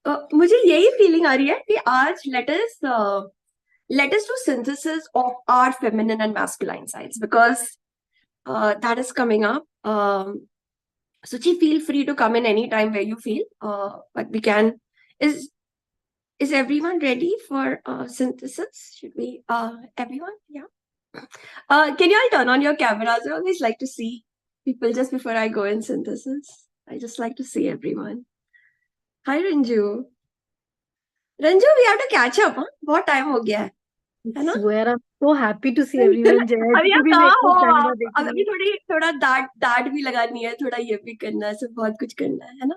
मुझे यही feeling आ रही है कि आज let us do synthesis of our feminine and masculine sides, because that is coming up. Suchi, feel free to come in any time where you feel. But we can. Is everyone ready for synthesis? Should we? Everyone? Yeah. Can you all turn on your cameras? I always like to see people just before I go in synthesis. I just like to see everyone. Hi, Ranju. Ranju, we have to catch up. Huh? बहुत time हो गया है. I swear, I'm so happy to see everyone. अभी आप कहाँ हो आप? अभी थोड़ा डांट भी लगानी है, थोड़ा ये भी करना है, सब बहुत कुछ करना है ना?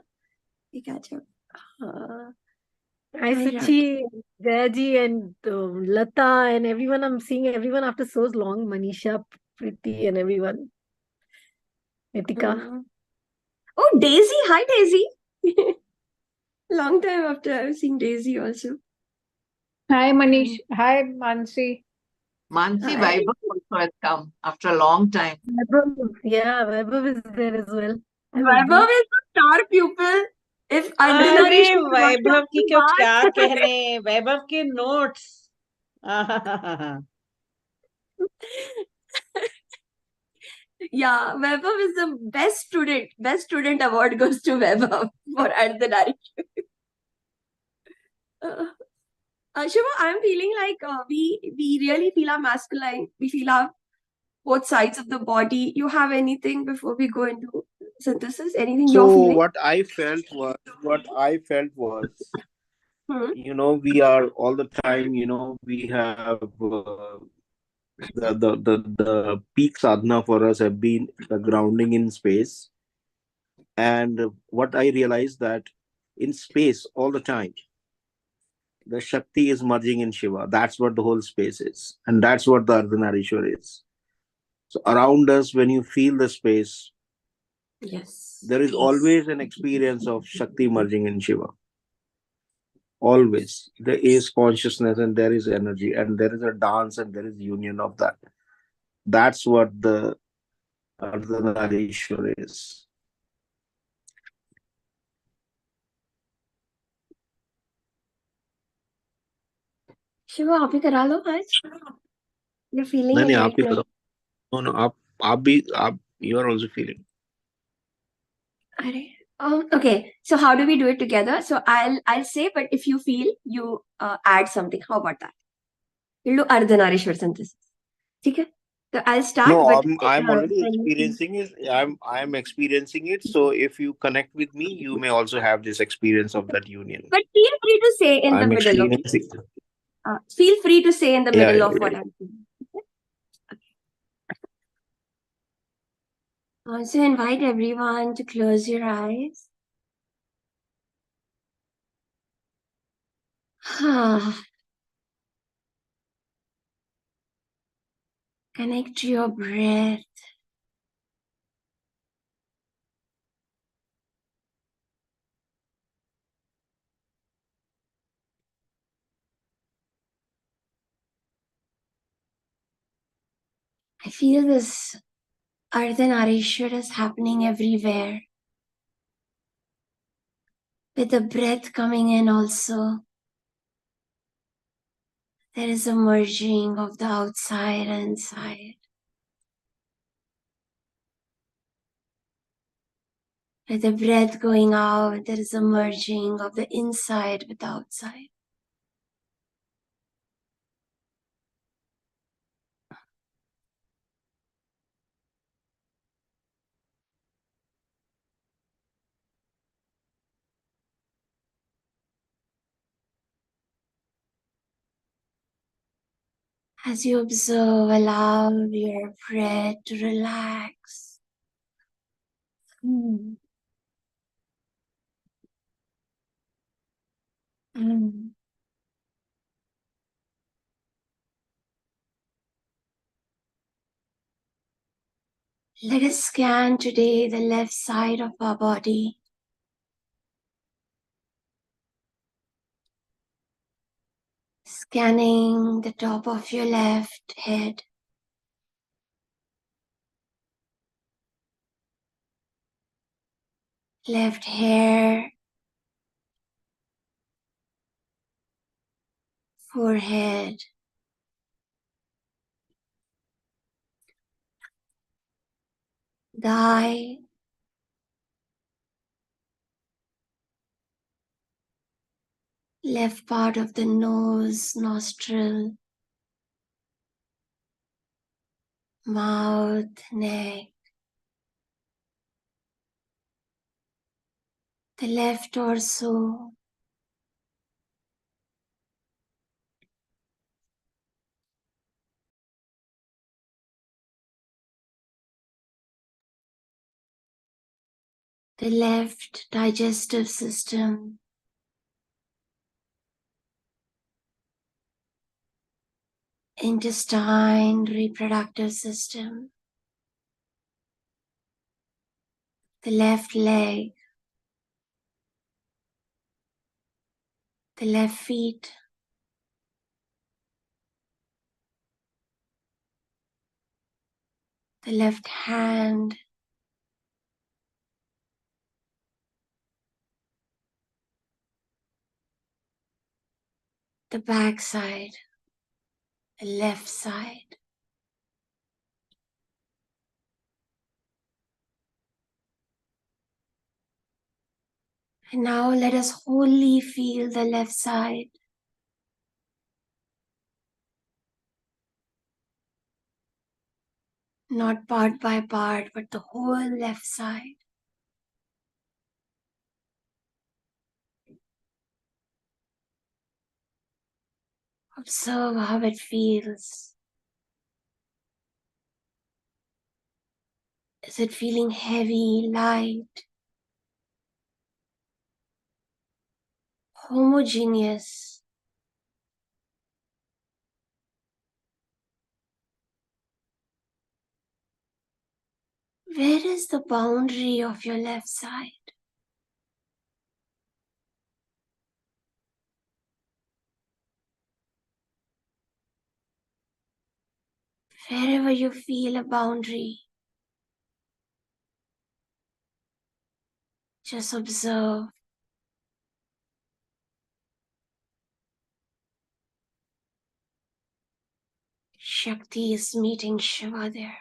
ठीक है, अच्छा. Hi, Suchi, Jayaji, and Lata, and everyone. I'm seeing everyone after so long. Manisha, Priti, and everyone. Nitika. Oh, Daisy. Hi, Daisy. Long time after I've seen Daisy also. Hi, Manish. Hi, Mansi. Mansi, Vaibhav also has come after a long time. Yeah, Vaibhav is there as well. Vaibhav is a star pupil. If अरे वैभव की क्यों क्या कहने, वैभव के notes. Yeah, Vaibhav is the best student. Best student award goes to Vaibhav for Ardhanarishwar. Shiva, I'm feeling like we really feel our masculine. We feel our both sides of the body. You have anything before we go into synthesis? Anything you're So feeling? what I felt was, we are all the time, we have the peak sadhana for us have been the grounding in space. And what I realized that in space all the time, the Shakti is merging in Shiva. That's what the whole space is. And that's what the Ardhanarishwar is. So around us, when you feel the space, there is always an experience of Shakti merging in Shiva. Always. There is consciousness and there is energy and there is a dance and there is union of that. That's what the Ardhanarishwar is. Shiva आप ही करा लो आज. You're feeling नहीं it आप right ही now. करो. No, आप you are also feeling. Okay, so how do we do it together? So I'll say, but if you feel, you add something. How about that? We'll do Ardhanarishwar synthesis. Okay? So I'll start. No, but I'm already experiencing it. I'm experiencing it. So if you connect with me, you may also have this experience of that union. But feel free to say in the middle of it. Feel free to say in the middle of what I'm saying. Okay. Also invite everyone to close your eyes. Connect to your breath. I feel this Ardhanarishwar is happening everywhere. With the breath coming in also, there is a merging of the outside and inside. With the breath going out, there is a merging of the inside with the outside. As you observe, allow your breath to relax. Mm. Mm. Let us scan today the left side of our body. Scanning the top of your left head. Left hair. Forehead. Thigh. Left part of the nose, nostril. Mouth, neck. The left torso. The left digestive system. Intestine, reproductive system. The left leg. The left feet. The left hand. The back side. The left side. And now let us wholly feel the left side. Not part by part, but the whole left side. Observe how it feels. Is it feeling heavy, light, homogeneous? Where is the boundary of your left side? Wherever you feel a boundary, just observe. Shakti is meeting Shiva there.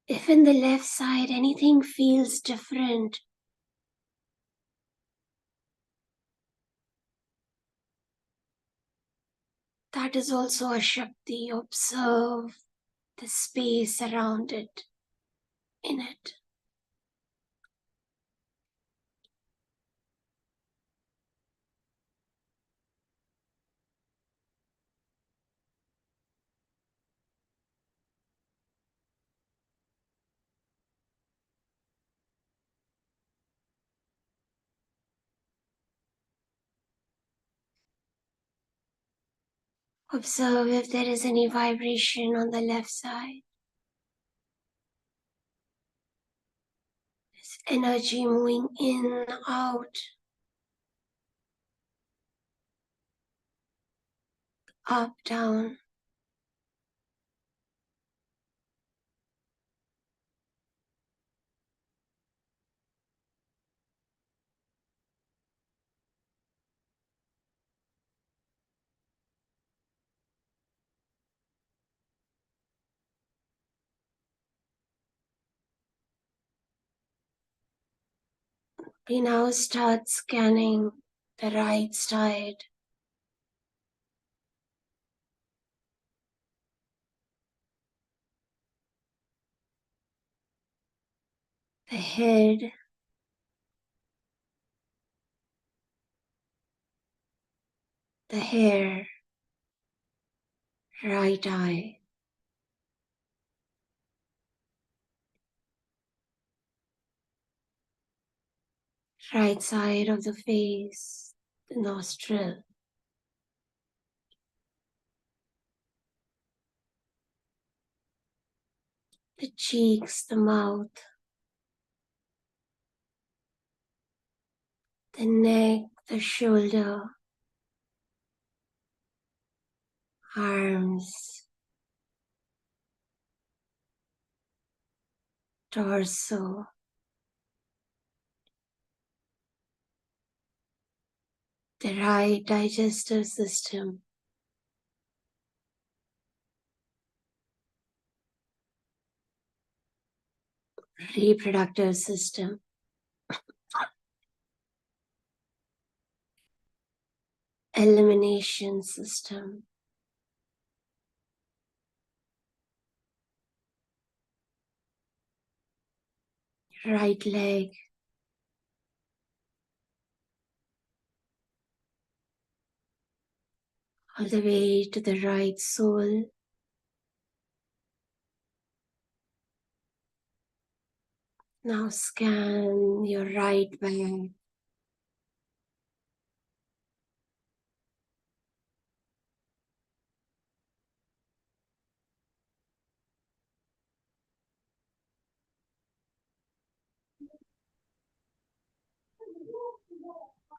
If in the left side anything feels different, that is also a Shakti. Observe the space around it, in it. Observe if there is any vibration on the left side. Energy moving in, out, up, down. We now start scanning the right side. The head, the hair, right eye, right side of the face, the nostril, the cheeks, the mouth, the neck, the shoulder, arms, torso, the right digestive system, reproductive system, elimination system, right leg, all the way to the right sole, now scan your right back,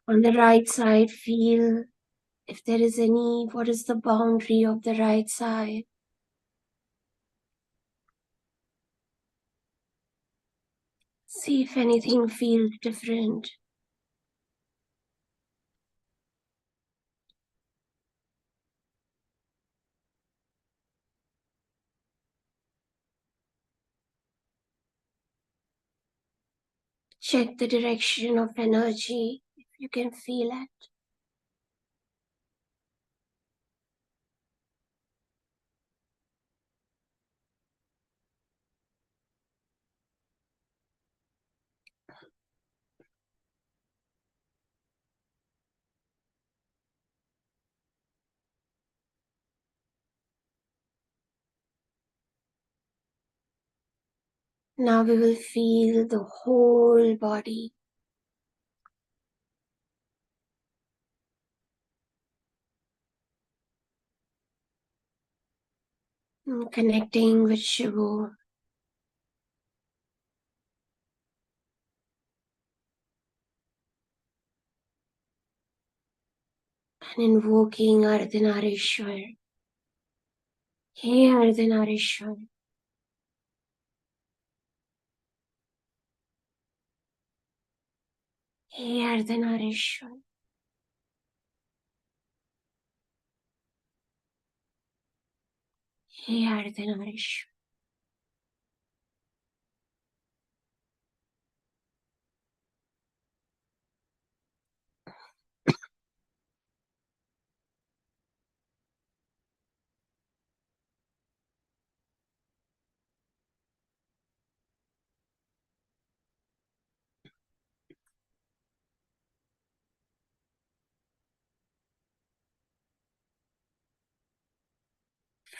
on the right side, feel if there is any, what is the boundary of the right side? See if anything feels different. Check the direction of energy if you can feel it. Now we will feel the whole body. Connecting with Shivo. And invoking Ardhanarishwar. Hey Ardhanarishwar. Hey Ardhanarishwar. Hey Ardhanarishwar.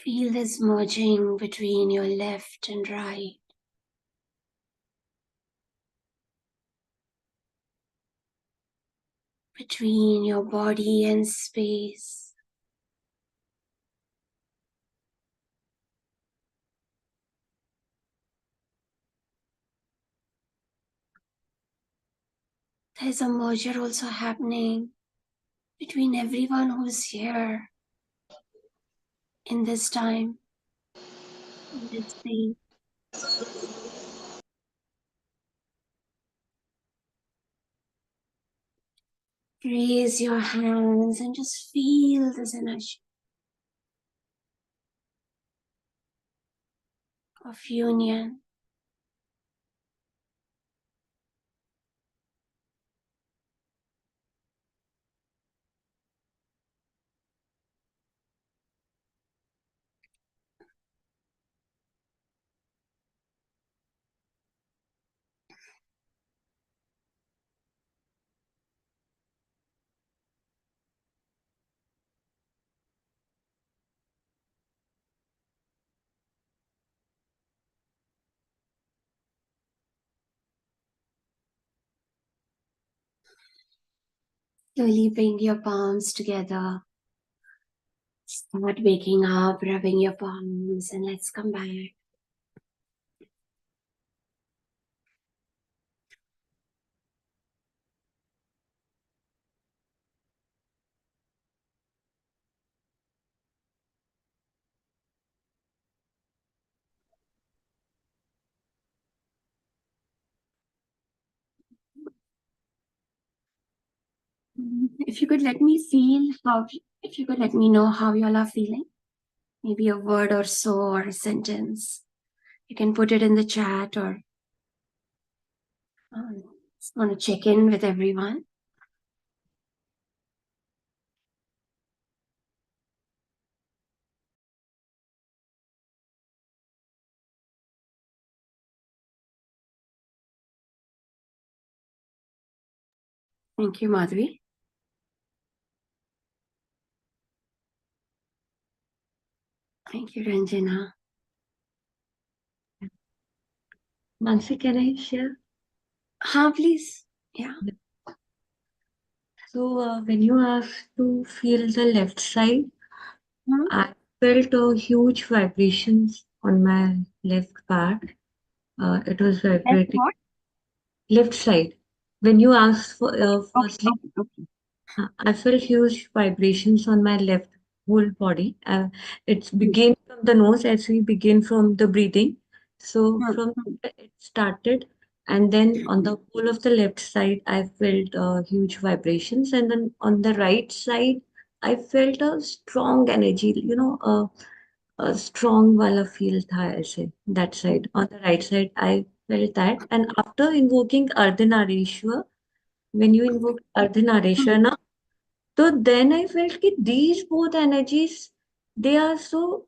Feel this merging between your left and right. Between your body and space. There's a merger also happening between everyone who's here in this time, in this thing. Raise your hands and just feel this energy of union. Slowly bring your palms together. Start waking up, rubbing your palms, and let's come back. If you could let me if you could let me know how you all are feeling, maybe a word or so or a sentence. You can put it in the chat or just want to check in with everyone. Thank you, Madhvi. Thank you, Ranjana. Mansi, can I share? Please. Yeah. So when you asked to feel the left side, I felt huge vibrations on my left part. It was vibrating. Left side. When you asked for firstly, I felt huge vibrations on my left whole body. It began from the nose as we begin from the breathing. So from there it started, and then on the whole of the left side, I felt huge vibrations, and then on the right side, I felt a strong energy. A strong wala feel tha aise, that side. On the right side, I felt that, and after invoking Ardhanarishwar, when you invoke Ardhanarishwar, na, so then I felt कि these both energies, they are so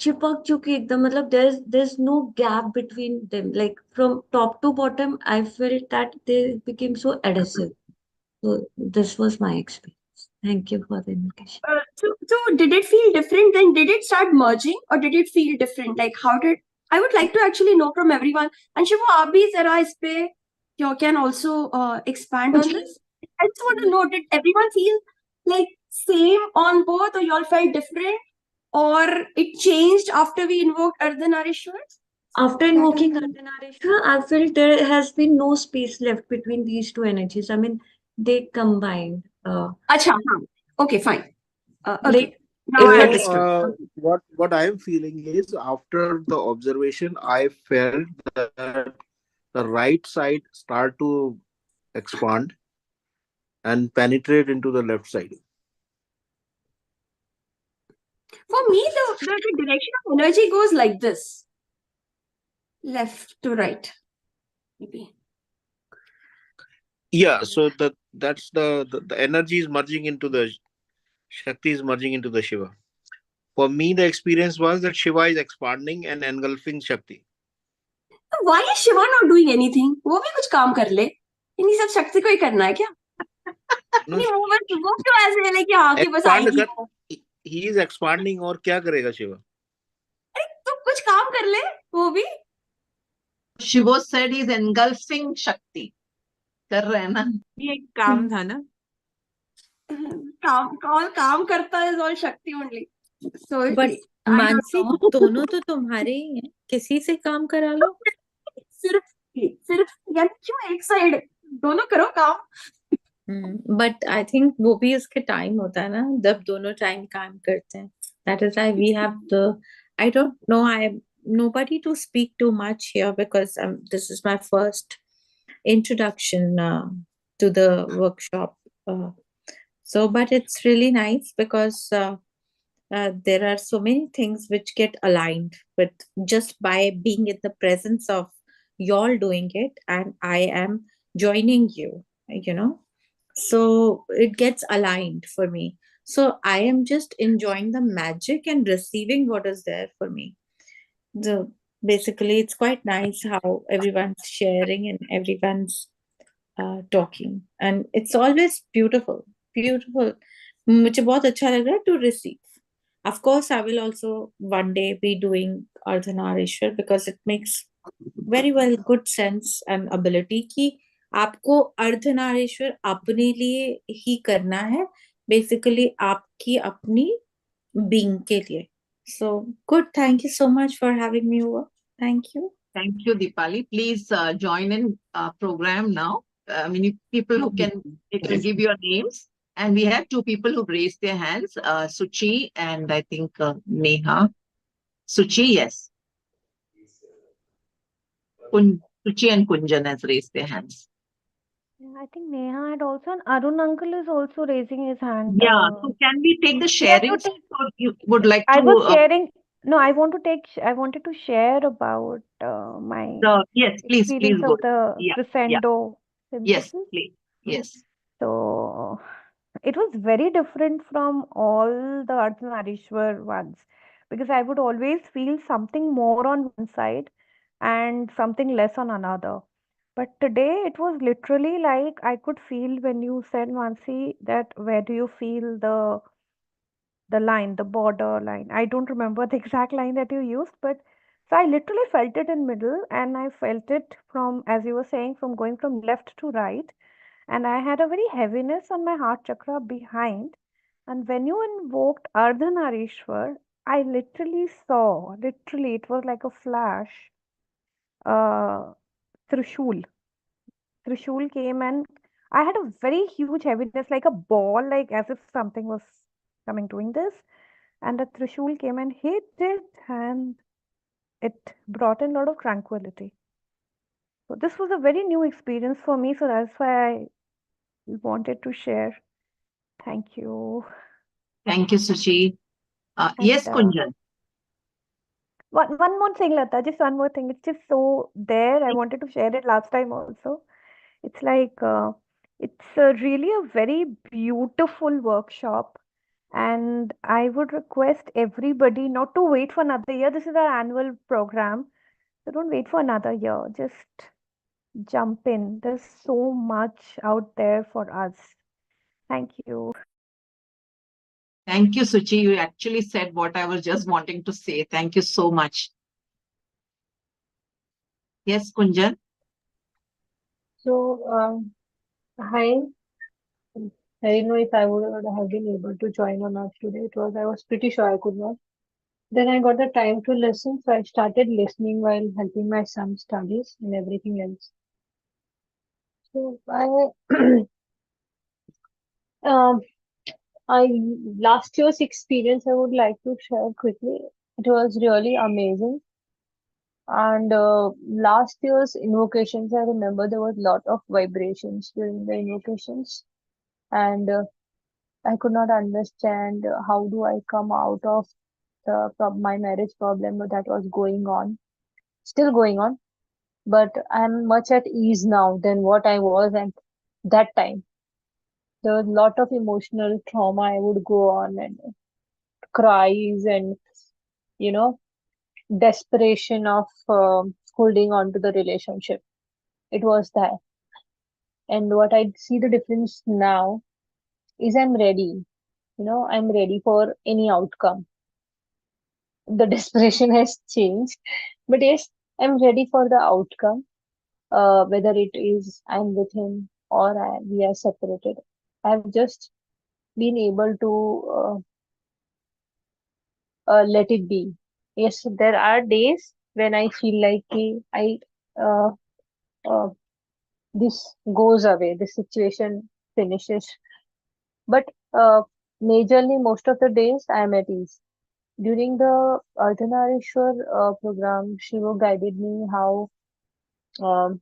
चिपक चुके एकदम, मतलब there's no gap between them, like from top to bottom I felt that they became so adhesive. So this was my experience. Thank you for the invitation. So did it feel different then? Did it start merging or did it feel different? Like how did I would like to actually know from everyone. And Shivo, आप भी जरा इस पे you can also expand on this. I just want to know, did everyone feel like same on both, or you all felt different, or it changed after we invoked Ardhanarishwar? After invoking Ardhanarishwar, I felt there has been no space left between these two energies. I mean, they combined. Acha, okay, fine. Okay. Like, Now I if understood. What I am feeling is, after the observation, I felt that the right side start to expand and penetrate into the left side. For me, the direction of energy goes like this. Left to right, maybe. Yeah, so that's the energy is merging into the Shakti is merging into the Shiva. For me, the experience was that Shiva is expanding and engulfing Shakti. Why is Shiva not doing anything? वो भी कुछ काम कर ले. इन्हीं सब शक्ति को ही करना है क्या? नहीं वो क्यों ऐसे है कि हाँ कि बस आएगी वो. He is expanding और क्या करेगा शिवा? अरे तो कुछ काम कर ले वो भी. Shivo said he's engulfing Shakti. कर रहे हैं ना? ये एक काम था ना? काम करता है all Shakti only. So But Mansi, दोनों तो तुम्हारे ही हैं, किसी से काम करा लो. सिर्फ यार क्यों एक साइड? दोनों करो काम. But I think वो भी उसके time होता है ना, जब दोनों time काम करते हैं. That is why we have I don't know, I am nobody to speak too much here because this is my first introduction to the workshop. But it's really nice because there are so many things which get aligned with just by being in the presence of y'all doing it, and I am joining you, you know. So it gets aligned for me. So I am just enjoying the magic and receiving what is there for me. Basically, it's quite nice how everyone's sharing and everyone's talking, and it's always beautiful, beautiful. मुझे बहुत अच्छा लग रहा है to receive. Of course, I will also one day be doing Ardhanarishwar because it makes very well good sense and ability कि आपको अर्धनारीश्वर अपने लिए ही करना है, basically आपकी अपनी being के लिए. So good. Thank you so much for having me over. Thank you. Thank you, Deepali. Please join in program now. I mean, people who can give your names. And we have two people who raised their hands, Suchi and I think Neha. Suchi, yes. Suchi and Kunjan has raised their hands. I think Neha had also, and Arun uncle is also raising his hand. Yeah, so can we take the sharing? Or you would like to? I was sharing. No, I wanted to share about my yes, please experience go. of the crescendo Yes, synthesis. please. Yes. So it was very different from all the Ardhanarishwar ones because I would always feel something more on one side and something less on another. But today it was literally like I could feel when you said, Mansi, that where do you feel the line, the border line. I don't remember the exact line that you used, but so I literally felt it in middle and I felt it from, as you were saying, from going from left to right. And I had a very heaviness on my heart chakra behind. And when you invoked Ardhanarishwar, I literally saw, literally, it was like a flash, Trishul. Trishul came and I had a very huge heaviness, like a ball, like as if something was coming doing this. And the Trishul came and hit it, and it brought in a lot of tranquility. So this was a very new experience for me, so that's why I wanted to share. Thank you. Thank you, Suchi. Yes, Kunjan. One more thing, Lata, just one more thing. It's just so there. I wanted to share it last time also. It's like it's really a very beautiful workshop, and I would request everybody not to wait for another year. This is our annual program, so don't wait for another year. Just jump in. There's so much out there for us. Thank you. Thank you, Suchi. You actually said what I was just wanting to say. Thank you so much. Yes, Kunjan. So, hi. I don't know if I would have been able to join or not today. I was pretty sure I could not. Then I got the time to listen, so I started listening while helping my son studies and everything else. So um, last year's experience I would like to share quickly. It was really amazing. And last year's invocations, I remember there was a lot of vibrations during the invocations, and I could not understand how do I come out of my marriage problem that was going on, still going on, but I'm much at ease now than what I was at that time. There was a lot of emotional trauma. I would go on and cries and you know desperation of holding on to the relationship. It was that. And what I see the difference now is I'm ready. I'm ready for any outcome. The desperation has changed, but yes, I'm ready for the outcome. Whether it is I'm with him or we are separated. I've just been able to let it be. Yes, there are days when I feel like I uh, uh, this goes away, this situation finishes. But majorly, most of the days, I am at ease. During the Ardhanarishwar program, Shivo guided me um,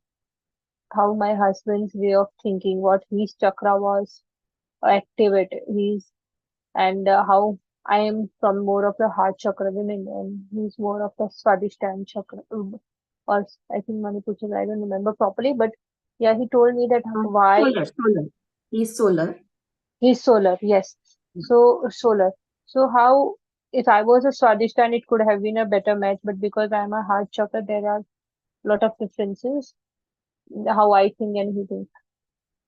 how my husband's way of thinking, what his chakra was activated, his and how I am from more of the heart chakra women, and he's more of the Swadhisthana chakra, or I think Manipur chakra. I don't remember properly, but yeah, he told me that why Solar. He's solar. he's solar. Yes, so solar. So how if I was a Swadhisthana, it could have been a better match, but because I'm a heart chakra, there are a lot of differences in how I think and he thinks.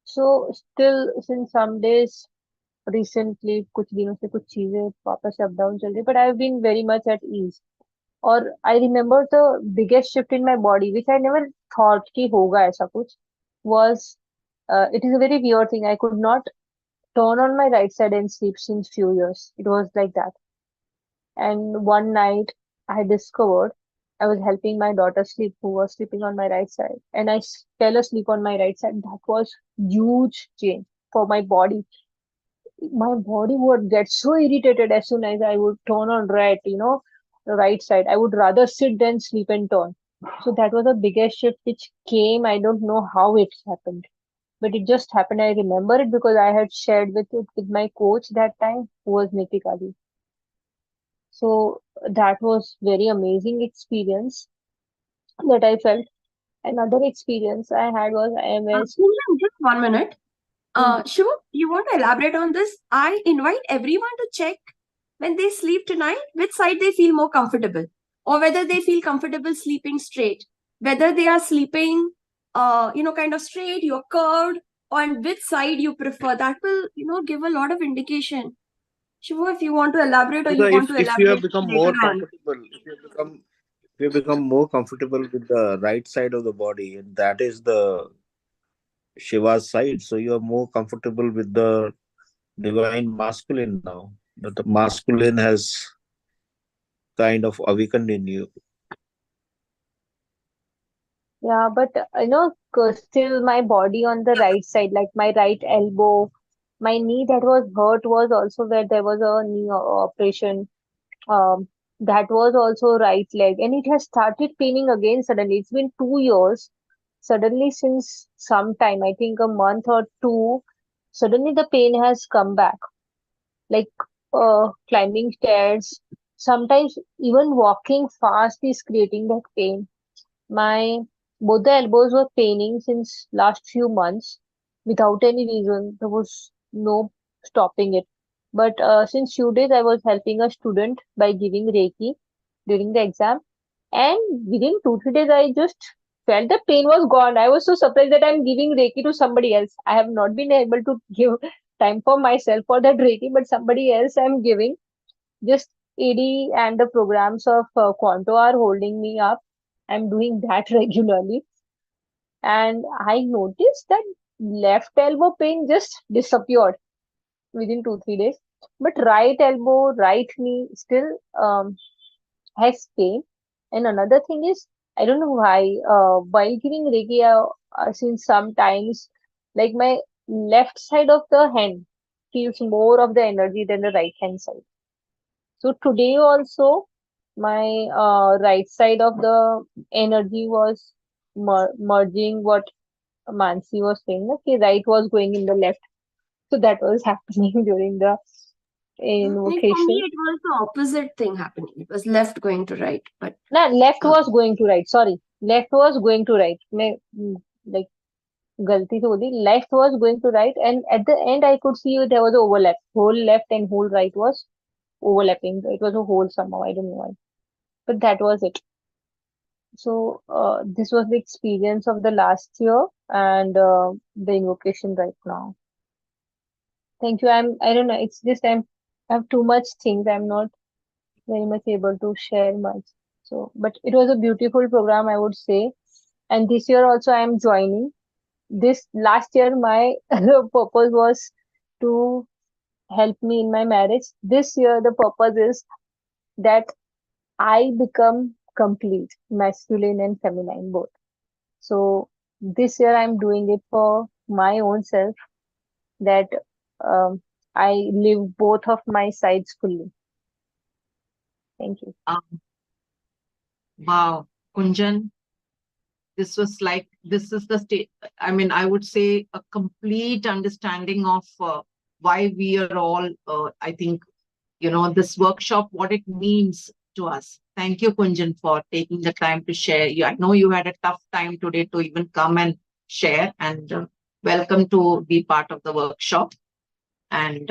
So still, since some days recently कुछ दिनों से कुछ चीजें वापस up down चल रही, but I've been very much at ease. और I remember the biggest shift in my body, which I never thought कि होगा ऐसा कुछ, was it is a very weird thing. I could not turn on my right side and sleep since few years. It was like that. And one night I discovered I was helping my daughter sleep, who was sleeping on my right side, and fell asleep on my right side. That was huge change for my body. My body would get so irritated as soon as I would turn on the right side. I would rather sit than sleep and turn. So that was the biggest shift which came. I don't know how it happened, but it just happened. I remember it because I had shared with my coach that time, who was Nitikali. So that was very amazing experience that I felt. Another experience I had was Just 1 minute. Shivu, you want to elaborate on this? I invite everyone to check when they sleep tonight, which side they feel more comfortable, or whether they feel comfortable sleeping straight, whether they are sleeping, kind of straight, you're curved, on which side you prefer. That will, give a lot of indication. Shivu, if you want to elaborate or you Because want to if you have elaborate become later more on. comfortable, if you become more comfortable with the right side of the body, and that is the Shiva's side, so you are more comfortable with the divine masculine now. That the masculine has kind of awakened in you. Yeah, but still my body on the right side, like my right elbow, my knee that was hurt was also where there was a knee operation. That was also right leg, and it has started paining again suddenly. It's been 2 years. Suddenly, since some time, I think a month or two, suddenly the pain has come back. Like climbing stairs, sometimes even walking fast is creating that pain. My both the elbows were paining since last few months without any reason. There was no stopping it. But since few days I was helping a student by giving Reiki during the exam, and within 2 3 days I just felt the pain was gone. I was so surprised that I'm giving Reiki to somebody else. I have not been able to give time for myself for that Reiki, but somebody else I'm giving. Just ED and the programs of Quanto are holding me up. I'm doing that regularly. And I noticed that left elbow pain just disappeared within 2 3 days. But right elbow, right knee still has pain. And another thing is, I don't know why, while giving Reiki, since sometimes, like my left side of the hand feels more of the energy than the right hand side. So today also, my right side of the energy was merging what Mansi was saying. Okay, right was going in the left. So that was happening during the Like for me, invocation. it was the opposite thing happening. It was left going to right, but No, left uh, was going to right. Sorry, left was going to right. मैं like गलती से बोली. Left was going to right, and at the end I could see there was an overlap. Whole left and whole right was overlapping. It was a whole somehow. I don't know why, but that was it. So this was the experience of the last year and the invocation right now. Thank you. I don't know. It's just I have too much things. I'm not very much able to share much. So, but it was a beautiful program, I would say. And this year also I am joining. This last year my purpose was to help me in my marriage. This year the purpose is that I become complete, masculine and feminine both. So this year I'm doing it for my own self, that um, I live both of my sides fully. Thank you. Wow, Kunjan, this is the state. I mean, I would say a complete understanding of why we are all, I think, this workshop, what it means to us. Thank you, Kunjan, for taking the time to share. I know you had a tough time today to even come and share, and welcome to be part of the workshop. And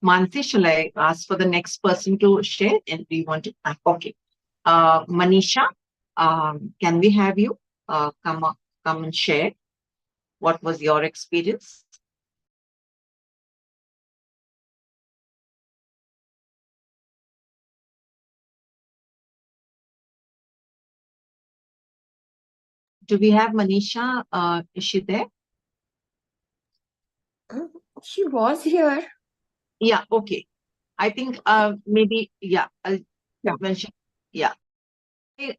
Mansi, shall I ask for the next person to share? And we want to, okay. Manisha, can we have you come and share what was your experience? Do we have Manisha? Is she there? She was here. Yeah, okay. I think maybe, yeah, Yeah. when she, yeah.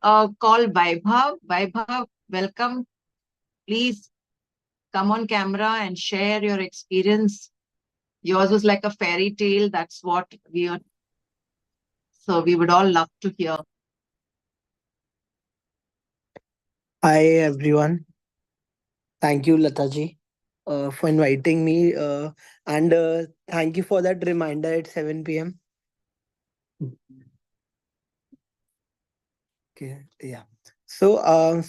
Call Vaibhav. Vaibhav, welcome. Please come on camera and share your experience. Yours was like a fairy tale. That's what we are. So we would all love to hear. Hi everyone. Thank you, Lataji, for inviting me. And thank you for that reminder at 7 p.m. Okay, yeah. So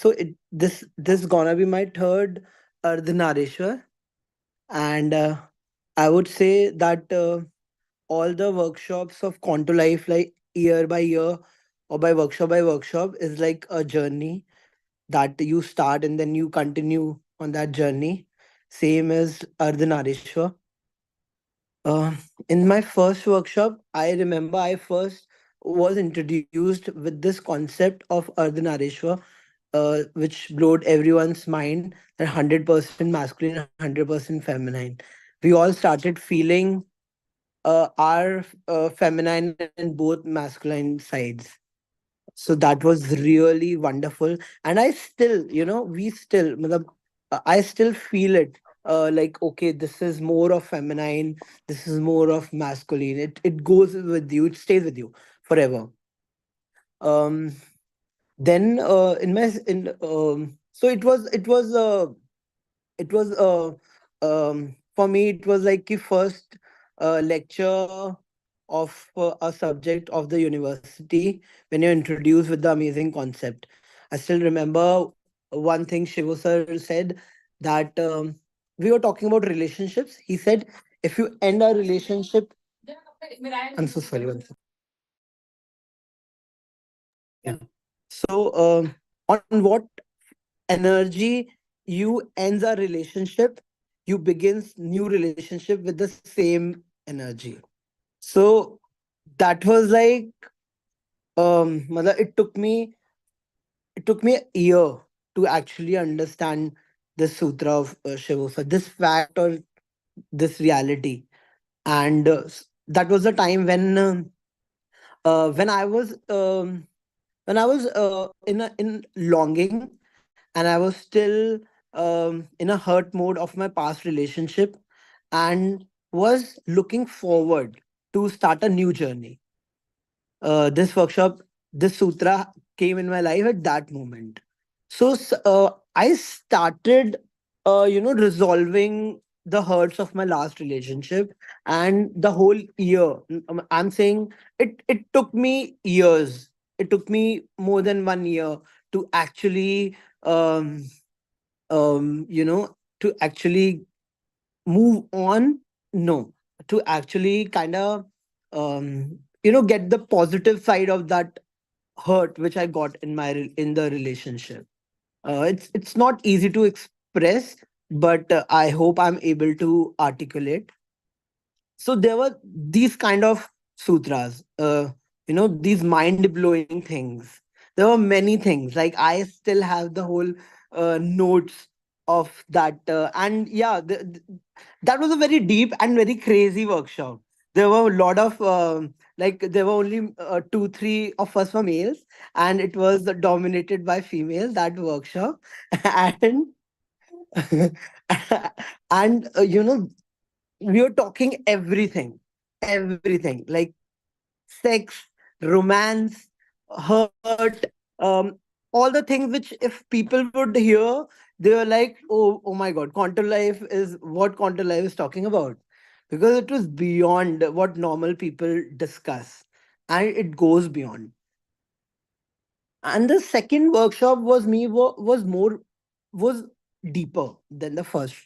this gonna be my third Ardhanarishwar, and I would say that all the workshops of Quanto Life, like year by year or by workshop, is like a journey that you start and then you continue on that journey. Same as Ardhanarishwar. Uh, in my first workshop, I remember I first was introduced with this concept of Ardhanarishwar, which blowed everyone's mind, that 100% masculine, 100% feminine. We all started feeling our feminine and both masculine sides. So that was really wonderful. And I still, we still, I still feel it. Like, okay, this is more of feminine, this is more of masculine. It goes with you, it stays with you forever. Um, then in my in so it was for me it was like the first lecture of a subject of the university when you're introduced with the amazing concept. I still remember one thing Shivo sir said, that we were talking about relationships. He said, if you end a relationship, I'm so sorry, one second. Yeah. So on what energy you ends a relationship, you begins new relationship with the same energy. So that was like matlab it took me a year to actually understand this sutra of Shiva, so this fact or this reality. And that was the time when I was in longing, and I was still in a hurt mode of my past relationship, and was looking forward to start a new journey. This workshop, this sutra came in my life at that moment. So I started, resolving the hurts of my last relationship, and the whole year. I'm saying it took me years. It took me more than 1 year to actually, um, to actually move on. No, to actually kind of, get the positive side of that hurt which I got in in the relationship. It's not easy to express, but I hope I'm able to articulate. So there were these kind of sutras, these mind blowing things. There were many things, like I still have the whole notes of that, and yeah, that was a very deep and very crazy workshop. There were a lot of like there were only 2 3 of us were males, and it was dominated by females, that workshop. And And we were talking everything, like sex, romance, hurt, all the things which if people would hear, they were like, oh my God, Quantum Life is what Quantum Life is talking about. Because it was beyond what normal people discuss. And it goes beyond. And the second workshop was deeper than the first.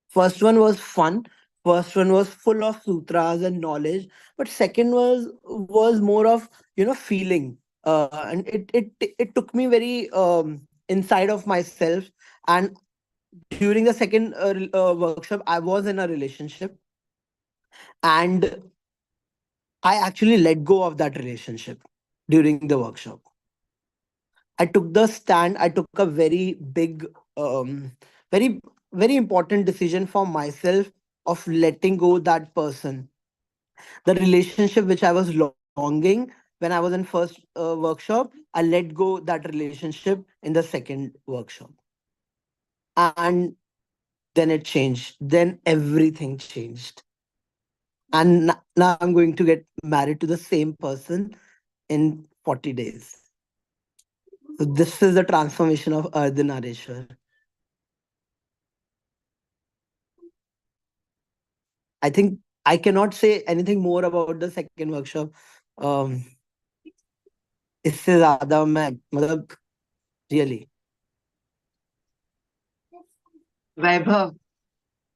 First one was fun. First one was full of sutras and knowledge. But second was more of feeling. And it took me very inside of myself. And during the second workshop, I was in a relationship, and I actually let go of that relationship during the workshop. I took the stand. I took a very big, very, very important decision for myself of letting go that person. The relationship which I was longing when I was in first workshop, I let go that relationship in the second workshop. And then it changed. Then everything changed. And now I'm going to get married to the same person in 40 days. So this is the transformation of Ardhanarishwar. I think I cannot say anything more about the second workshop. Um, इससे ज्यादा मैं मतलब really. Vaibhav,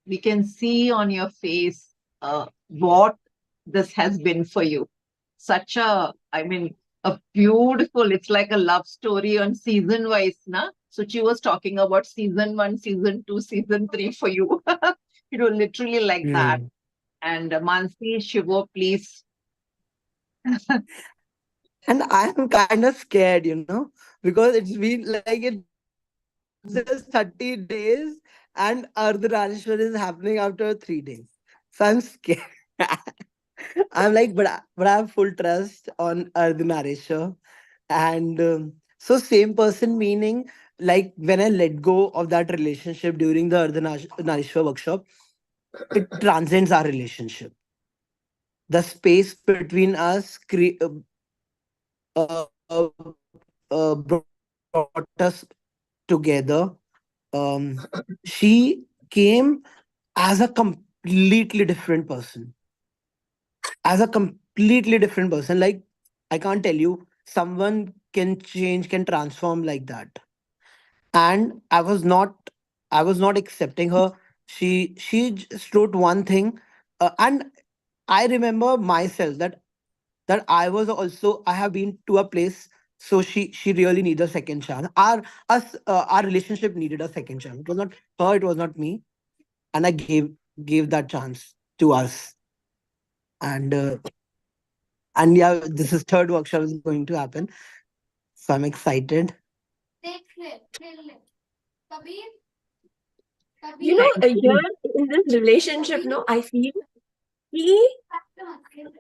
we can see on your face what this has been for you. Such a, I mean, a beautiful, it's like a love story on season wise, na? Suchi was talking about season 1, season 2, season 3 for you. It was literally like that. And Mansi, Shivo, please. And I'm kind of scared, because it's been like it's just 30 days and Ardhanarishwar is happening after 3 days. So I'm scared. I'm like, but I have full trust on Ardhanarishwar. And so same person meaning like when I let go of that relationship during the Ardhanarishwar workshop, it transcends our relationship. The space between us brought us together. She came as a completely different person. As a completely different person. Like, I can't tell you, someone can change, can transform like that. And I was not accepting her. She just wrote one thing. And I remember myself that I was also I have been to a place. So she really needs a second chance. Our relationship needed a second chance. It was not her, it was not me, and I gave that chance to us. And yeah, this is third workshop is going to happen. So I'm excited. You know, here in this relationship, no, I feel कि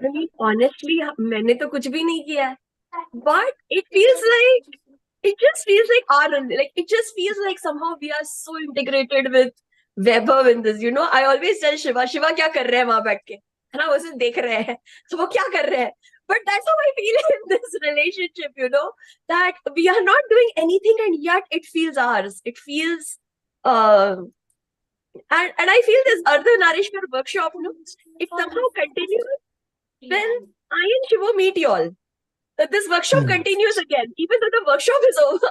I mean, honestly, मैंने तो कुछ भी नहीं किया है. But it just feels like it just feels like somehow we are so integrated with Weber in this. I always tell Shiva क्या कर रहे हैं वहां बैठ के, है ना, उसे देख रहे हैं, तो वो क्या कर रहे हैं. But that's how I feel in this relationship, that we are not doing anything and yet it feels ours. It feels, and I feel this Ardhanarishwar workshop, it somehow continues when I and Shivo meet y'all. This workshop continues again, even though the workshop is over.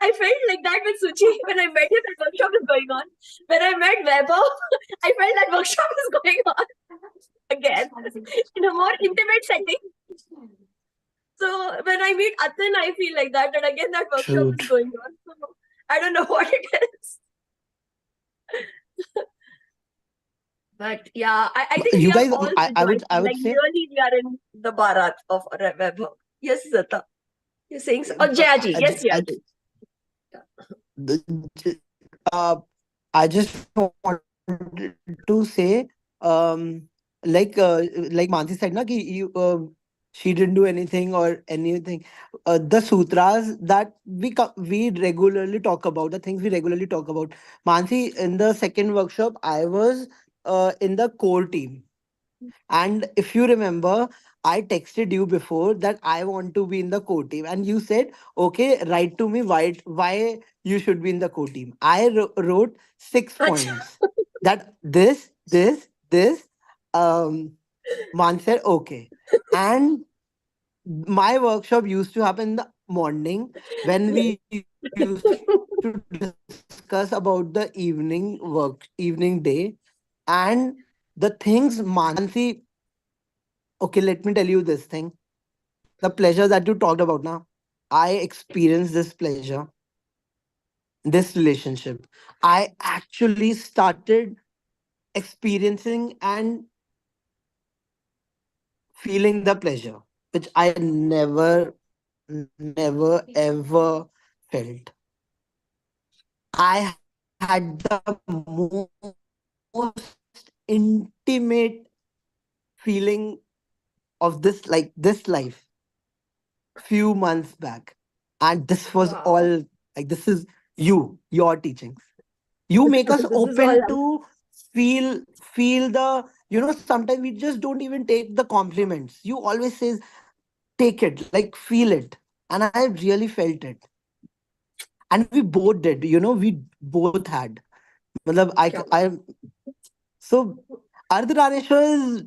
I felt like that with Suchi when I met him. That workshop is going on. When I met Weber, I felt that workshop is going on again in a more intimate setting. So when I meet Atan, I feel like that, and again that workshop is going on. So I don't know what it is. But yeah, I think You we guys, are all I would like say really we are in the Bharat of Weber. Yes, Zata. You're saying so? Oh, Jayaji. Yes, Jayaji. uh, I just wanted to say, like Mansi said, na, ki she didn't do anything or anything. The sutras that we regularly talk about, the things we regularly talk about. Mansi, in the second workshop, I was in the core team. And if you remember, I texted you before that I want to be in the core team, and you said, "Okay, write to me why you should be in the core team." I wrote 6 points that this. Man said, "Okay," and my workshop used to happen in the morning when we used to discuss about the evening day, and the things Mansi. Okay, let me tell you this thing. The pleasure that you talked about now, I experienced this pleasure, this relationship. I actually started experiencing and feeling the pleasure, which I never ever felt. I had the most intimate feeling of this life few months back. And this was Wow. all this is your teachings. You make us This is all. open to feel the, sometimes we just don't even take the compliments. You always says take it, like feel it. And I really felt it. And we both did, we both had. Matlab, so Ardhanarishwar is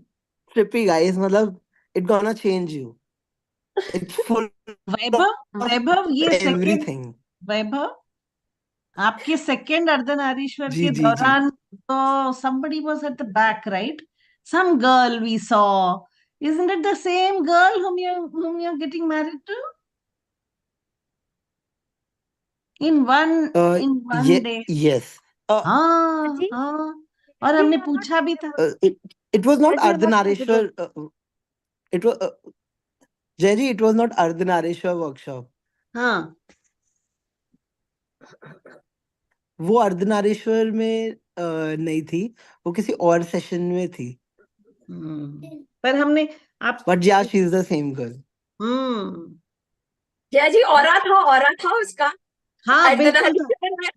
trippy, guys. Matlab, it gonna change you. It's full Vaibhav of वैभव ये second everything. वैभव आपके second Ardhanarishvara जी के जी जी. दौरान तो somebody was at the back, right? Some girl we saw. Isn't it the same girl whom you're getting married to? In one day. Yes. हाँ Ji, हाँ और you हमने are not पूछा भी था. It was not as you are not visible. Ardhanarishwar. It was Jerry. It was not Ardhanarishwar workshop. हाँ वो अर्धनारीश्वर में नहीं थी. वो किसी और सेशन में थी. पर हमने आप But yeah, she is the same girl. जय जी औरा था उसका हाँ बिल्कुल था, अर्धनारीश्वर में।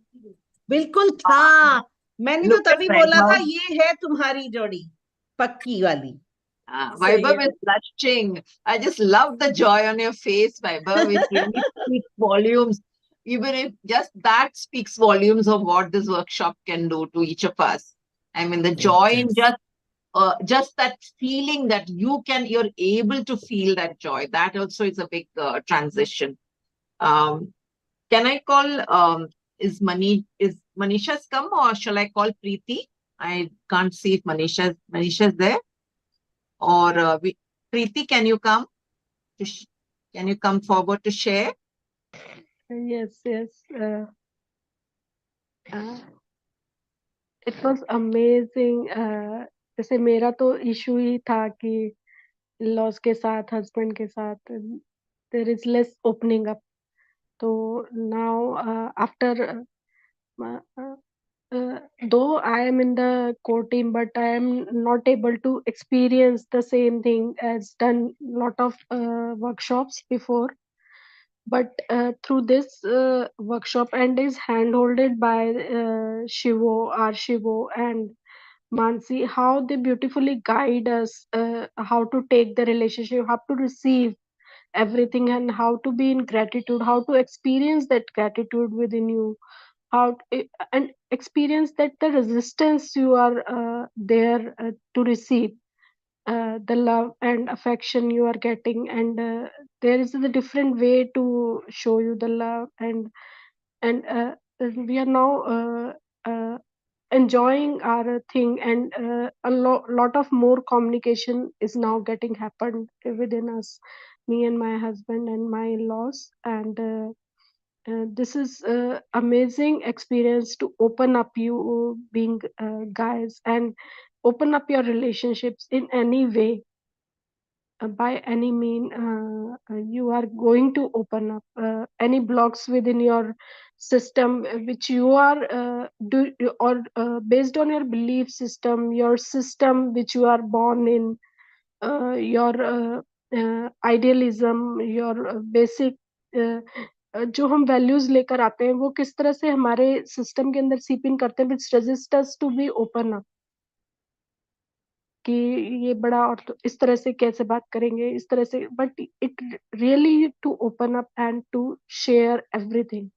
बिल्कुल था. मैंने तो Look at तभी बोला था Vaibhav. ये है तुम्हारी जोड़ी पक्की वाली. Vaibhav is blushing. I just love the joy on your face, Vaibhav. It really speaks volumes. Even if just that speaks volumes of what this workshop can do to each of us. I mean, the joy in just that feeling that you're able to feel that joy. That also is a big transition. Can I call? Is Manisha's come, or shall I call Preeti? I can't see if Manisha's there. Or Preeti, can you come? Can you come forward to share? Yes. It was amazing. जैसे मेरा तो issue ही था कि loss के साथ husband के साथ there is less opening up. तो now after though I am in the core team, but I am not able to experience the same thing as done lot of workshops before. But through this workshop and is handholded by Shivo and Mansi, how they beautifully guide us how to take the relationship, how to receive everything, and how to be in gratitude, how to experience that gratitude within you, and experience that the resistance you are there to receive the love and affection you are getting, and there is a different way to show you the love, and we are now enjoying our thing, and a lot of more communication is now getting happened within us, me and my husband and my in-laws, and this is amazing experience to open up you being guys, and open up your relationships in any way, by any mean you are going to open up any blocks within your system which you are do or based on your belief system, your system which you are born in, your idealism, your basic जो हम values लेकर आते हैं वो किस तरह से हमारे सिस्टम के अंदर सीप इन करते हैं, which registers to be open up, कि ये बड़ा और तो इस तरह से कैसे बात करेंगे, इस तरह से, but it really to open up and to share everything.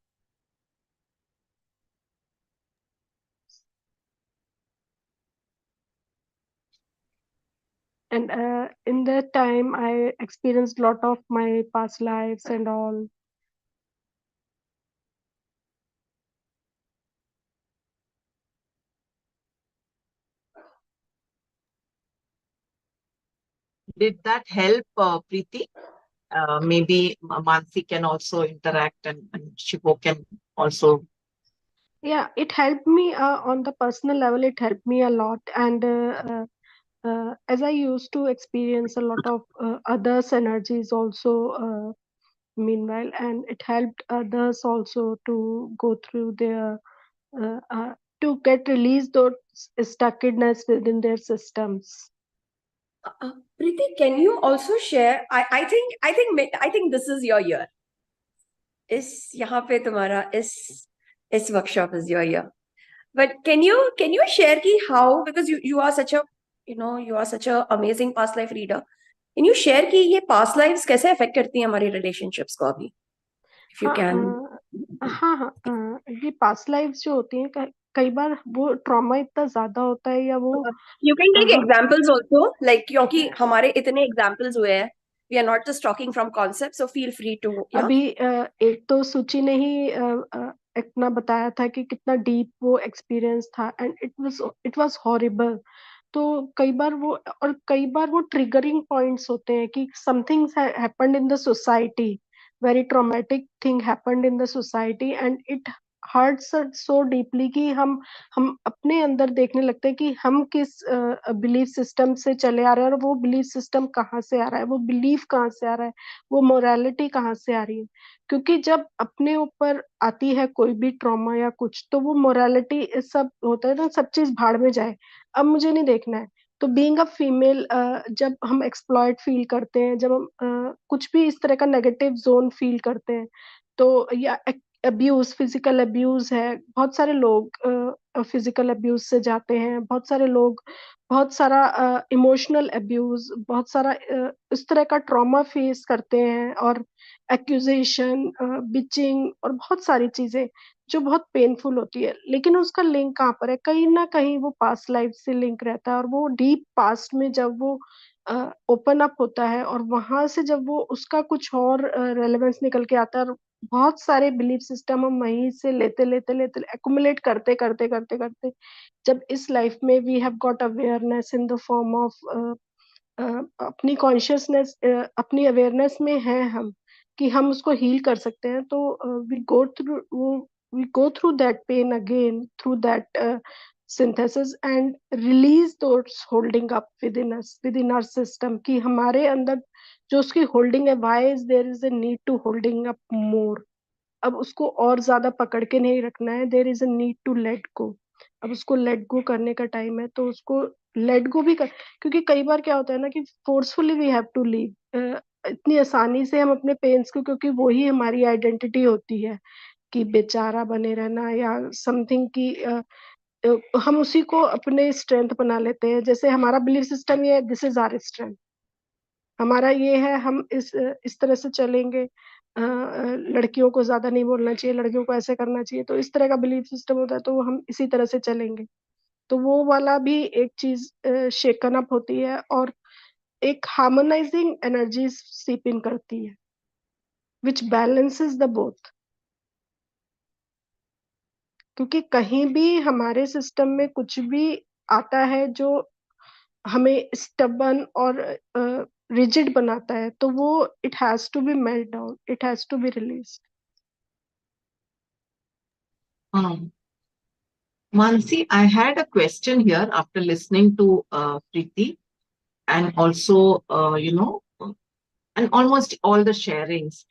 And in that time I experienced lot of my past lives and all. Did that help, Preeti? Maybe Mansi can also interact and Shivo can also. Yeah, it helped me on the personal level. It helped me a lot, and as I used to experience a lot of others' energies also, meanwhile, and it helped others also to go through their to get released those stuckedness within their systems. Preeti, can you also share? I think this is your year. इस यहाँ पे तुम्हारा इस workshop is your year. But can you share ki how, because you are such a you are such a amazing past life reader. Can you share कि ये past lives कैसे affect करती हैं हमारी relationships को अभी? If you can. हाँ, ये पास्ट लाइफ जो होती हैं कई बार वो ट्रॉमा इतना ज्यादा होता है या वो You can take examples also, like क्योंकि हमारे इतने examples हुए हैं. We are not just talking from concepts, so feel free to. Yeah? अभी एक तो सुचि ने ही इतना बताया था कि कितना डीप वो एक्सपीरियंस था, एंड इट वाज हॉरिबल. तो कई बार वो ट्रिगरिंग पॉइंट्स होते हैं कि something happened in the society, very traumatic thing happened in the society, and it hurts so deeply कि हम अपने अंदर देखने लगते हैं कि हम किस बिलीफ सिस्टम से चले आ रहे हैं, और वो बिलीफ सिस्टम कहाँ से आ रहा है, वो बिलीफ कहाँ से आ रहा है, वो मोरालिटी कहाँ से आ रही है. क्योंकि जब अपने ऊपर आती है कोई भी ट्रॉमा या कुछ, तो वो मोरालिटी सब होता है ना, सब चीज भाड़ में जाए, अब मुझे नहीं देखना है. तो बीइंग अ फीमेल, जब हम एक्सप्लॉइट फील करते हैं, जब हम कुछ भी इस तरह का नेगेटिव जोन फील करते हैं, तो या अब्यूज, फिजिकल अब्यूज है, बहुत सारे लोग फिजिकल अब्यूज से जाते हैं, बहुत सारे लोग बहुत सारा इमोशनल अब्यूज, बहुत सारा इस तरह का ट्रॉमा फेस करते हैं, और एक्यूजेशन, बिचिंग और बहुत सारी चीजें जो बहुत पेनफुल होती है. लेकिन उसका लिंक कहाँ पर है? कहीं ना कहीं वो पास्ट लाइफ से लिंक रहता है, और वो डीप पास्ट में जब वो ओपन अप होता है, और वहां से जब वो उसका कुछ और रेलेवेंस निकल के आता है, और बहुत सारे बिलीफ सिस्टम हम वहीं से लेते लेते लेते एक्युमुलेट करते करते करते करते, जब इस लाइफ में we have got awareness in the form of अपनी कॉन्शियसनेस, अपनी अवेयरनेस में है हम, कि हम उसको हील कर सकते हैं, तो we go through that pain again, through that synthesis, and release those holding up within our system, कि हमारे अंदर जो उसकी होल्डिंग है, why is there is a need to holding up more. अब उसको और ज्यादा पकड़ के नहीं रखना है, there is a need to let go. अब उसको लेट गो करने का टाइम है, तो उसको लेट गो भी कर, क्योंकि कई बार क्या होता है ना कि forcefully we have to leave. इतनी आसानी से हम अपने पेन्स को, क्योंकि वो ही हमारी आइडेंटिटी होती है, कि बेचारा बने रहना या समथिंग की हम उसी को अपने स्ट्रेंथ बना लेते हैं. जैसे हमारा बिलीफ सिस्टम ये है, दिस इज आवर स्ट्रेंथ, हमारा ये है, हम इस तरह से चलेंगे, लड़कियों को ज्यादा नहीं बोलना चाहिए, लड़कियों को ऐसे करना चाहिए, तो इस तरह का बिलीफ सिस्टम होता है, तो हम इसी तरह से चलेंगे. तो वो वाला भी एक चीज शेकन अप होती है, और एक हार्मोनाइजिंग एनर्जी सीप इन करती है, विच बैलेंसेस द बोथ. क्योंकि कहीं भी हमारे सिस्टम में कुछ भी आता है जो हमें स्टबन और रिजिड बनाता है, तो वो it has to be melt down, it has to be release. Mansi, I had a question here after listening to Preeti, and also, and almost all the sharings.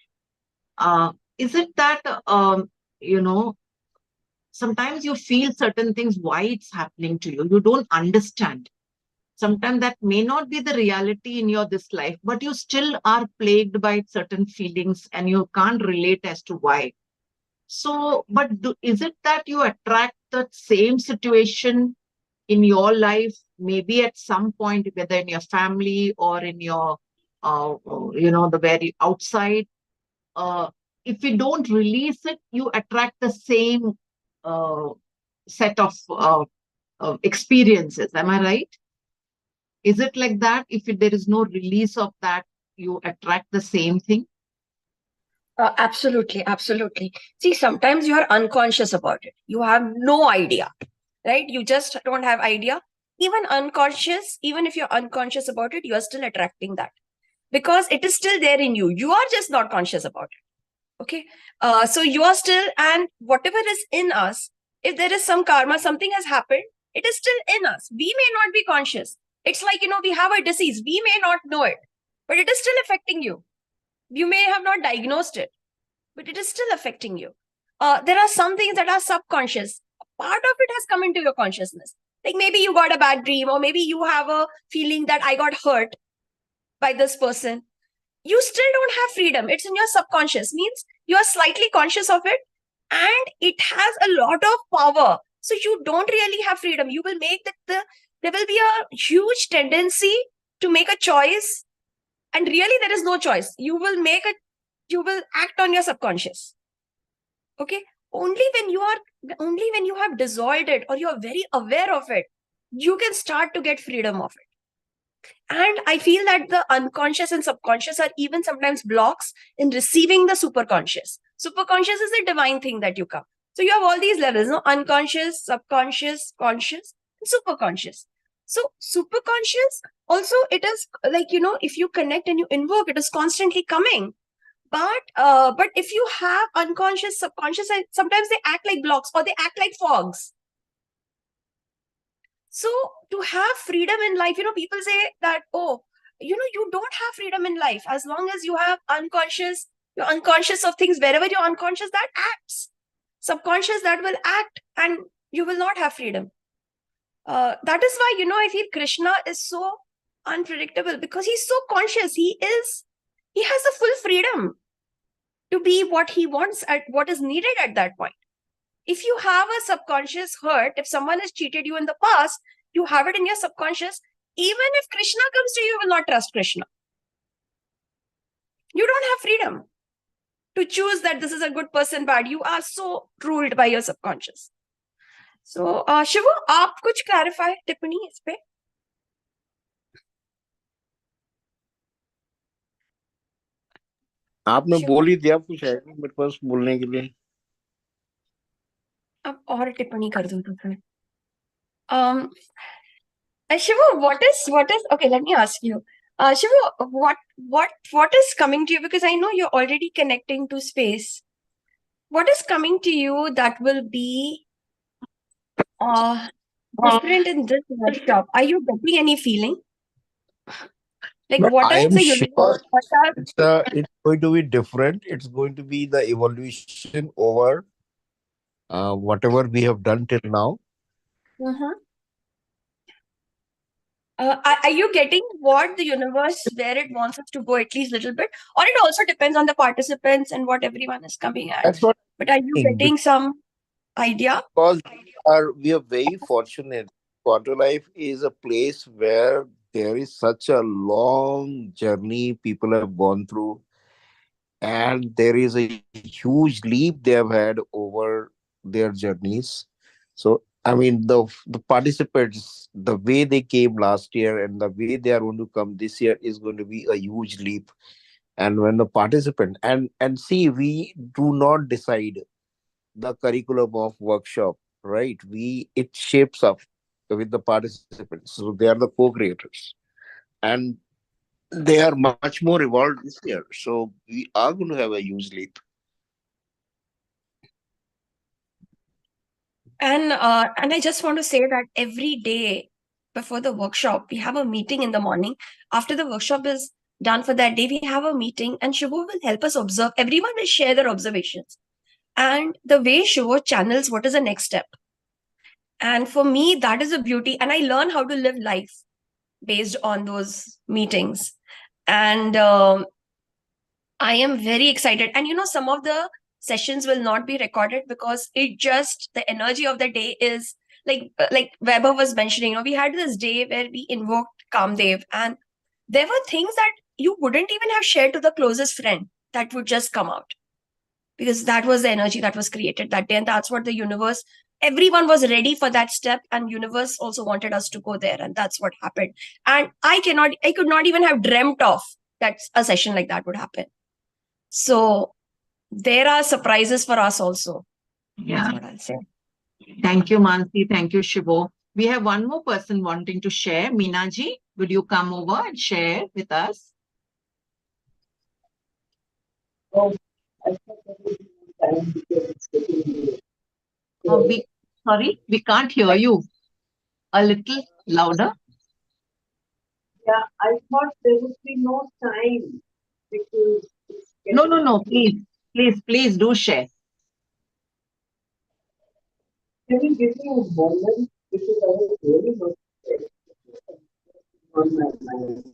Is it that, sometimes you feel certain things, why it's happening to you? You don't understand. sometimes that may not be the reality in your this life, but you still are plagued by certain feelings and you can't relate as to why. So, but is it that you attract the same situation in your life, maybe at some point, whether in your family or in your, the very outside? Uh, if you don't release it, you attract the same uh, set of experiences. Am I right? Is it like that? If there is no release of that, you attract the same thing? Absolutely, absolutely. See, sometimes you are unconscious about it. You have no idea, right? You just don't have idea. Even unconscious, even if you're unconscious about it, you are still attracting that because it is still there in you. You are just not conscious about it. Okay. So you are still, and whatever is in us, if there is some karma, something has happened, it is still in us. We may not be conscious. It's like, we have a disease. We may not know it, but it is still affecting you. You may have not diagnosed it, but it is still affecting you. There are some things that are subconscious. Part of it has come into your consciousness. Like maybe you got a bad dream, or maybe you have a feeling that I got hurt by this person. You still don't have freedom. It's in your subconscious, means you are slightly conscious of it and it has a lot of power. So you don't really have freedom. You will make there will be a huge tendency to make a choice, and really there is no choice. You will act on your subconscious. Okay. Only when you have dissolved it, or you are very aware of it, you can start to get freedom of it. And I feel that the unconscious and subconscious are even sometimes blocks in receiving the superconscious. Superconscious is a divine thing that you come. So you have all these levels, no? Unconscious, subconscious, conscious, and superconscious. So superconscious also, it is like, if you connect and you invoke, it is constantly coming. But if you have unconscious, subconscious, sometimes they act like blocks or they act like fogs. So to have freedom in life, people say that, oh, you don't have freedom in life as long as you have unconscious, you're unconscious of things. Wherever you're unconscious, that acts. Subconscious, that will act, and you will not have freedom. That is why, I feel Krishna is so unpredictable, because he's so conscious. He has the full freedom to be what he wants at what is needed at that point. If you have a subconscious hurt, if someone has cheated you in the past, you have it in your subconscious. Even if Krishna comes to you, you will not trust Krishna. You don't have freedom to choose that this is a good person, bad. You are so ruled by your subconscious. So, Shivo, आप कुछ clarify टिप्पणी इस पे? आपने बोल ही दिया, कुछ है नहीं मेरे पास बोलने के लिए. अब और टिप्पणी कर दूं तो फिर. Shivo, what is okay, let me ask you. Shivo, what is coming to you? Because I know you're already connecting to space. What is coming to you that will be different in this workshop? Are you getting any feeling? Like, But what I is am the sure universe? it's going to be different. It's going to be the evolution over whatever we have done till now. Mm-hmm. Are you getting what the universe, where it wants us to go, at least a little bit? Or it also depends on the participants and what everyone is coming at. That's what But are you getting some idea? Because we are very fortunate. Quanto Life is a place where there is such a long journey people have gone through, and there is a huge leap they have had over their journeys. So, I mean, the participants, the way they came last year and the way they are going to come this year is going to be a huge leap. And when the participant and see, we do not decide the curriculum of workshop, right? It shapes up with the participants, so they are the co-creators, and they are much more evolved this year, so we are going to have a huge leap. And I just want to say that every day before the workshop, we have a meeting in the morning. After the workshop is done for that day, we have a meeting, and Shivo will help us observe. Everyone will share their observations. And the way Shivo channels what is the next step. And for me, that is a beauty. And I learn how to live life. based on those meetings. And I am very excited. And some of the sessions will not be recorded because the energy of the day is like Weber was mentioning. We had this day where we invoked Kamdev, and there were things that you wouldn't even have shared to the closest friend that would just come out, because that was the energy that was created that day, and that's what the universe, everyone was ready for that step, and universe also wanted us to go there, and that's what happened. And I could not even have dreamt of that a session like that would happen. So there are surprises for us also. Yeah. That's what I'll say. Thank you, Mansi. Thank you, Shivo. We have one more person wanting to share. Minaji, would you come over and share with us? Oh, sorry, we can't hear you. A little louder. Yeah, I thought there would be no time because No. Please do share. Can you give me a moment because I was really much on my mind.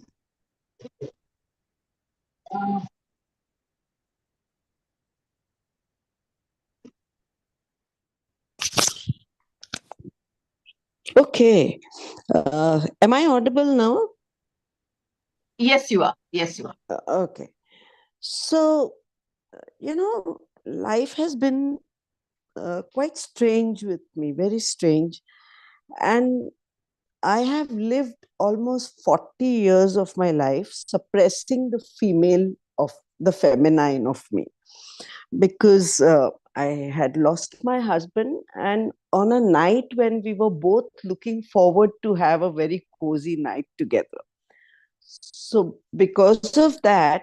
Okay. Am I audible now? Yes, you are. Yes, you are. Okay. So, life has been quite strange with me, very strange. And I have lived almost 40 years of my life suppressing the female of the feminine of me, because I had lost my husband, and on a night when we were both looking forward to have a very cozy night together. So because of that,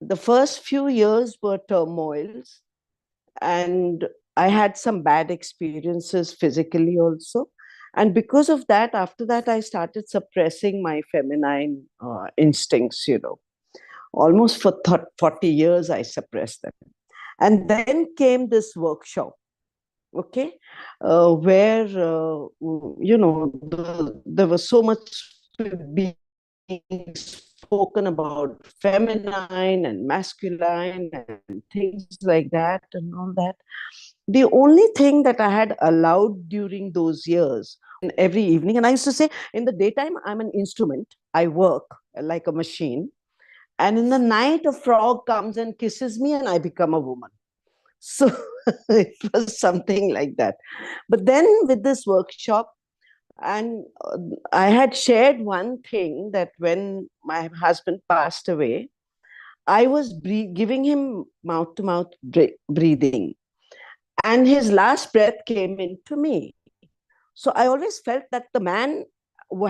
the first few years were turmoils, and I had some bad experiences physically also. And because of that, after that, I started suppressing my feminine instincts, Almost for 40 years, I suppressed them. And then came this workshop, okay, where, there was so much being spoken about feminine and masculine and things like that and all that. The only thing that I had allowed during those years, every evening, and I used to say, in the daytime, I'm an instrument, I work like a machine. And in the night, a frog comes and kisses me, and I become a woman. So it was something like that. But then with this workshop, and I had shared one thing, that when my husband passed away, I was giving him mouth to mouth breathing, and his last breath came into me. So I always felt that the man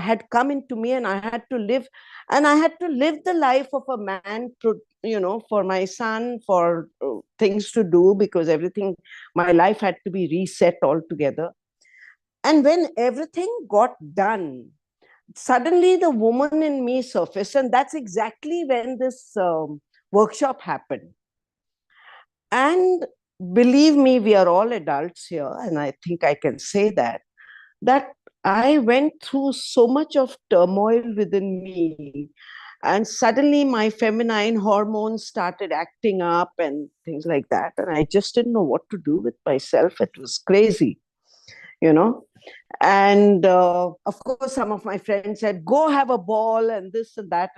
had come into me, and I had to live the life of a man, for my son, for things to do, because everything, my life had to be reset altogether. And when everything got done, suddenly the woman in me surfaced, and that's exactly when this workshop happened. And believe me, we are all adults here, and I think I can say that I went through so much of turmoil within me, and suddenly my feminine hormones started acting up and things like that, and I just didn't know what to do with myself. It was crazy, and of course some of my friends said, go have a ball and this and that.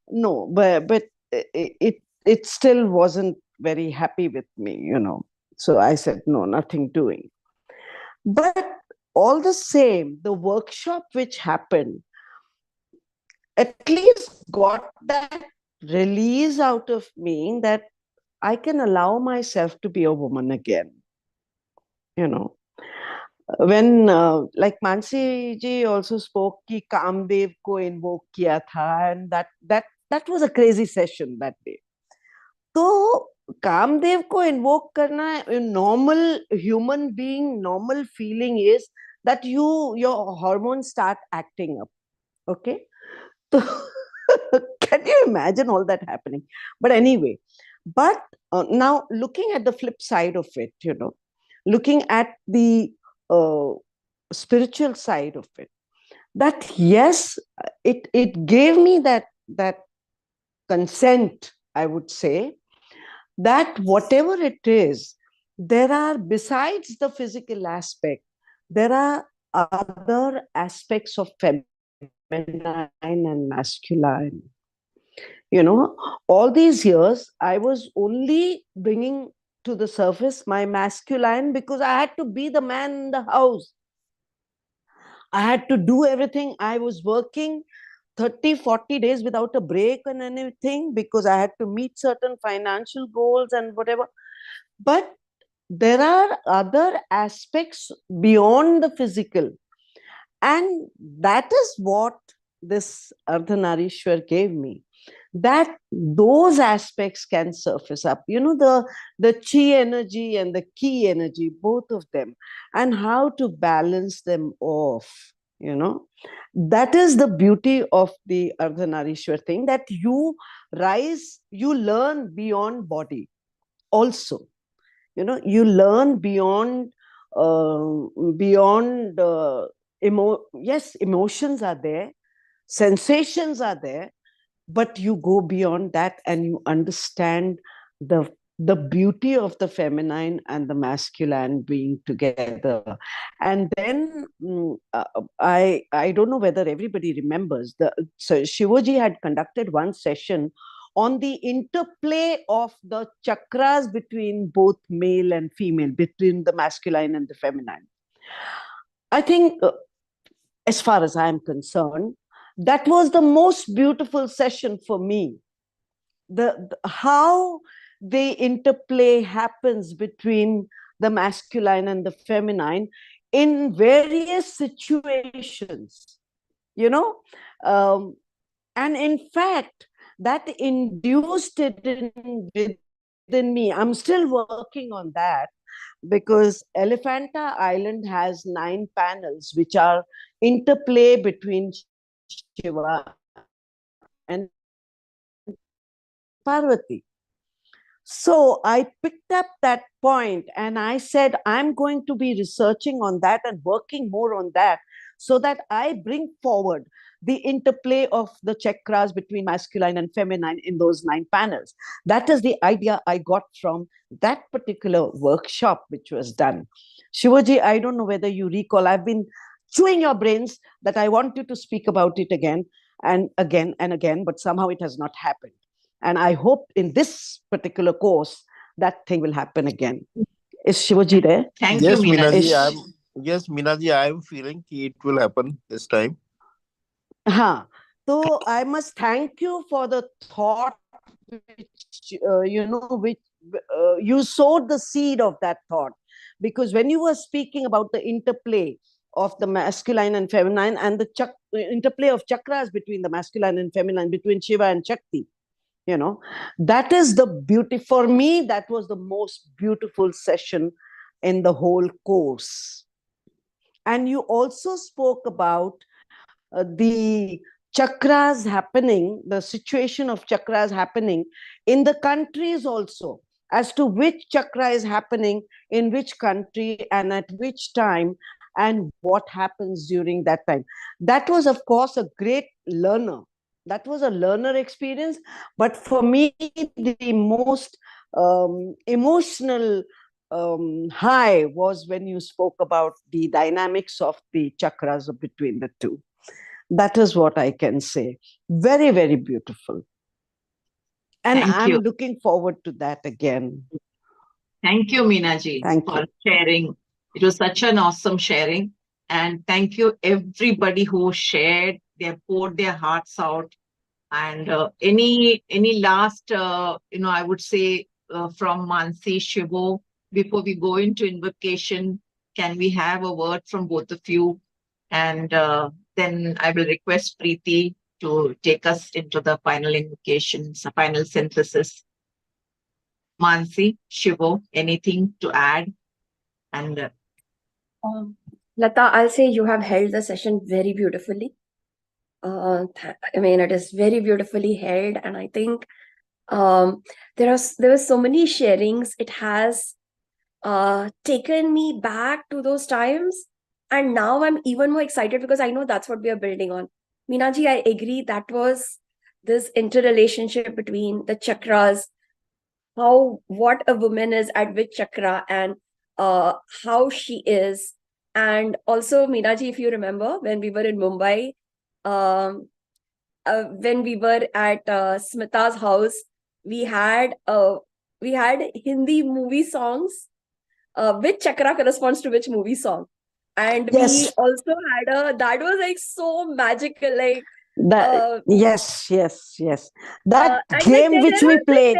No, but it still wasn't very happy with me, so I said, no, nothing doing. But all the same, the workshop which happened at least got that release out of me, that I can allow myself to be a woman again. When like Mansi ji also spoke ki Kamdev ko invoke kiya tha, and that was a crazy session that day. तो कामदेव को invoke करना, normal human being, normal feeling is that your hormones start acting up, okay? So can you imagine all that happening? But anyway, now looking at the flip side of it, looking at the spiritual side of it, that yes, it gave me that consent, I would say, that whatever it is, there are, besides the physical aspect, there are other aspects of feminine and masculine. All these years I was only bringing to the surface my masculine because I had to be the man in the house. I had to do everything. I was working 30-40 days without a break and anything because I had to meet certain financial goals and whatever. But there are other aspects beyond the physical, and that is what this Ardhanarishwar gave me, that those aspects can surface up, the chi energy and the ki energy, both of them, and how to balance them off. That is the beauty of the Ardhanarishwar thing, that you learn beyond body also. You learn beyond yes, emotions are there, sensations are there, but you go beyond that and you understand the beauty of the feminine and the masculine being together. And then I don't know whether everybody remembers, so Shivoji had conducted one session on the interplay of the chakras between both male and female, between the masculine and the feminine. I think, as far as I am concerned, that was the most beautiful session for me. How the interplay happens between the masculine and the feminine in various situations, and in fact, that induced it within me. I'm still working on that, because Elephanta Island has 9 panels which are interplay between Shiva and Parvati. So I picked up that point and I said, I'm going to be researching on that and working more on that, so that I bring forward the interplay of the chakras between masculine and feminine in those 9 panels. That is the idea I got from that particular workshop which was done. Shivaji, I don't know whether you recall, I've been chewing your brains that I want you to speak about it again and again and again, but somehow it has not happened. And I hope in this particular course, that thing will happen again. Is Shivaji there? Thank Yes, you, Meenaji. Minaji, I am feeling it will happen this time. So I must thank you for the thought, which you sowed the seed of that thought. Because when you were speaking about the interplay of the masculine and feminine, and the interplay of chakras between the masculine and feminine, between Shiva and Shakti, that is the beauty. For me, that was the most beautiful session in the whole course. And you also spoke about the chakras happening, the situation of chakras happening in the countries also, as to which chakra is happening in which country and at which time, and what happens during that time. That was, of course, a great learner. That was a learner experience. But for me, the most emotional high was when you spoke about the dynamics of the chakras between the two. That is what I can say. Very, very beautiful. And I'm looking forward to that again. Thank you, Meenaji, for sharing. It was such an awesome sharing. And thank you, everybody who shared, they poured their hearts out. And any last, I would say from Mansi, Shivo, before we go into invocation, can we have a word from both of you? And then I will request Preeti to take us into the final invocations, the final synthesis. Mansi, Shivo, anything to add? And Lata, I'll say you have held the session very beautifully. It is very beautifully held, and I think there were so many sharings. It has taken me back to those times. And now I'm even more excited because I know that's what we are building on. Meenaji, I agree that was this interrelationship between the chakras, how what a woman is at which chakra, and how she is. And also, Meenaji, if you remember, when we were in Mumbai, um, when we were at Smita's house, we had Hindi movie songs. Which chakra corresponds to which movie song? And we Yes, also had a that was like so magical, like that uh, yes. That and like game which we played,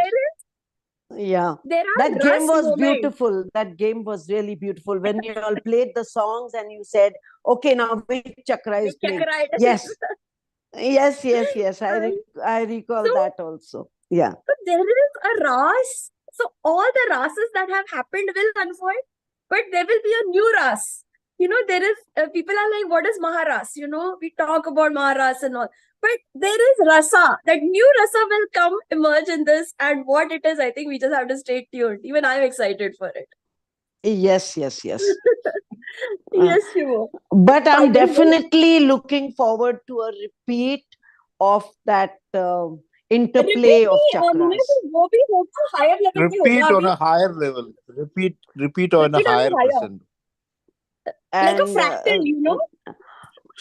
yeah, there that are game rust was moments. beautiful. That game was really beautiful. When you all played the songs and you said, "Okay, now which chakra is Which playing?" chakra it is. Yes, yes. And I recall so that also. Yeah. but there is a ras. So all the rases that have happened will unfold, but there will be a new ras. There is people are like, what is Maharas? We talk about Maharas and all, but there is rasa. That new rasa will come emerge in this, and what it is, I think we just have to stay tuned. Even I'm excited for it. Yes. Uh, Yes, Shivo. but I'm Finally, definitely looking forward to a repeat of that repeat interplay of नहीं chakras. वो भी होगा higher level पे होगा Repeat on अभी a higher level. Repeat on a repeat on a higher higher percent. like a And fractal,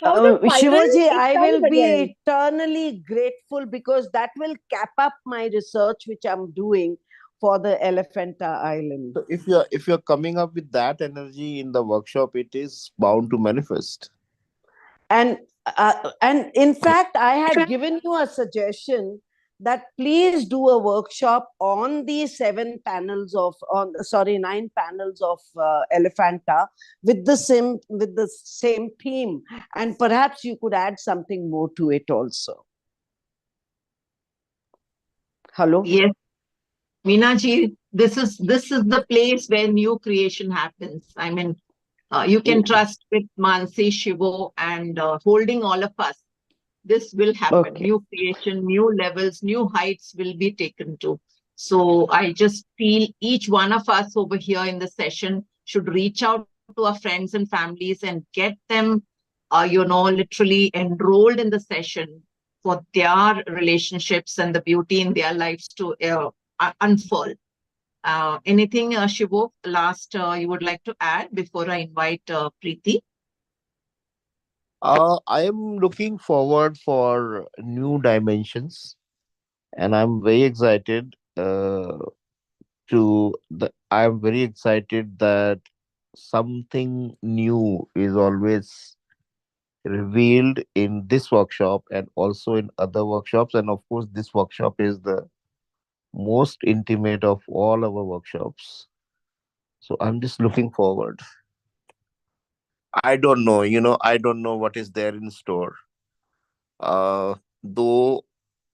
how the spiral Shivaji, एक I साल will बढ़िया है. be eternally grateful because that will cap up my research, which I'm doing for the Elephanta Island. So if you're coming up with that energy in the workshop, it is bound to manifest. And in fact, I had given you a suggestion that please do a workshop on the 9 panels of Elephanta with the same theme, and perhaps you could add something more to it also. Hello. Yes, Meenaji, this is the place where new creation happens. I mean, you can trust with Mansi, Shivo, and holding all of us. This will happen. Okay. New creation, new levels, new heights will be taken to. So I just feel each one of us over here in the session should reach out to our friends and families and get them, literally enrolled in the session for their relationships and the beauty in their lives to unfold. Anything, Shivo, last you would like to add before I invite Preeti? I am looking forward for new dimensions, and I'm very excited. I'm very excited that something new is always revealed in this workshop and also in other workshops. And of course, this workshop is the most intimate of all our workshops. So I'm just looking forward. I don't know what is there in store. Though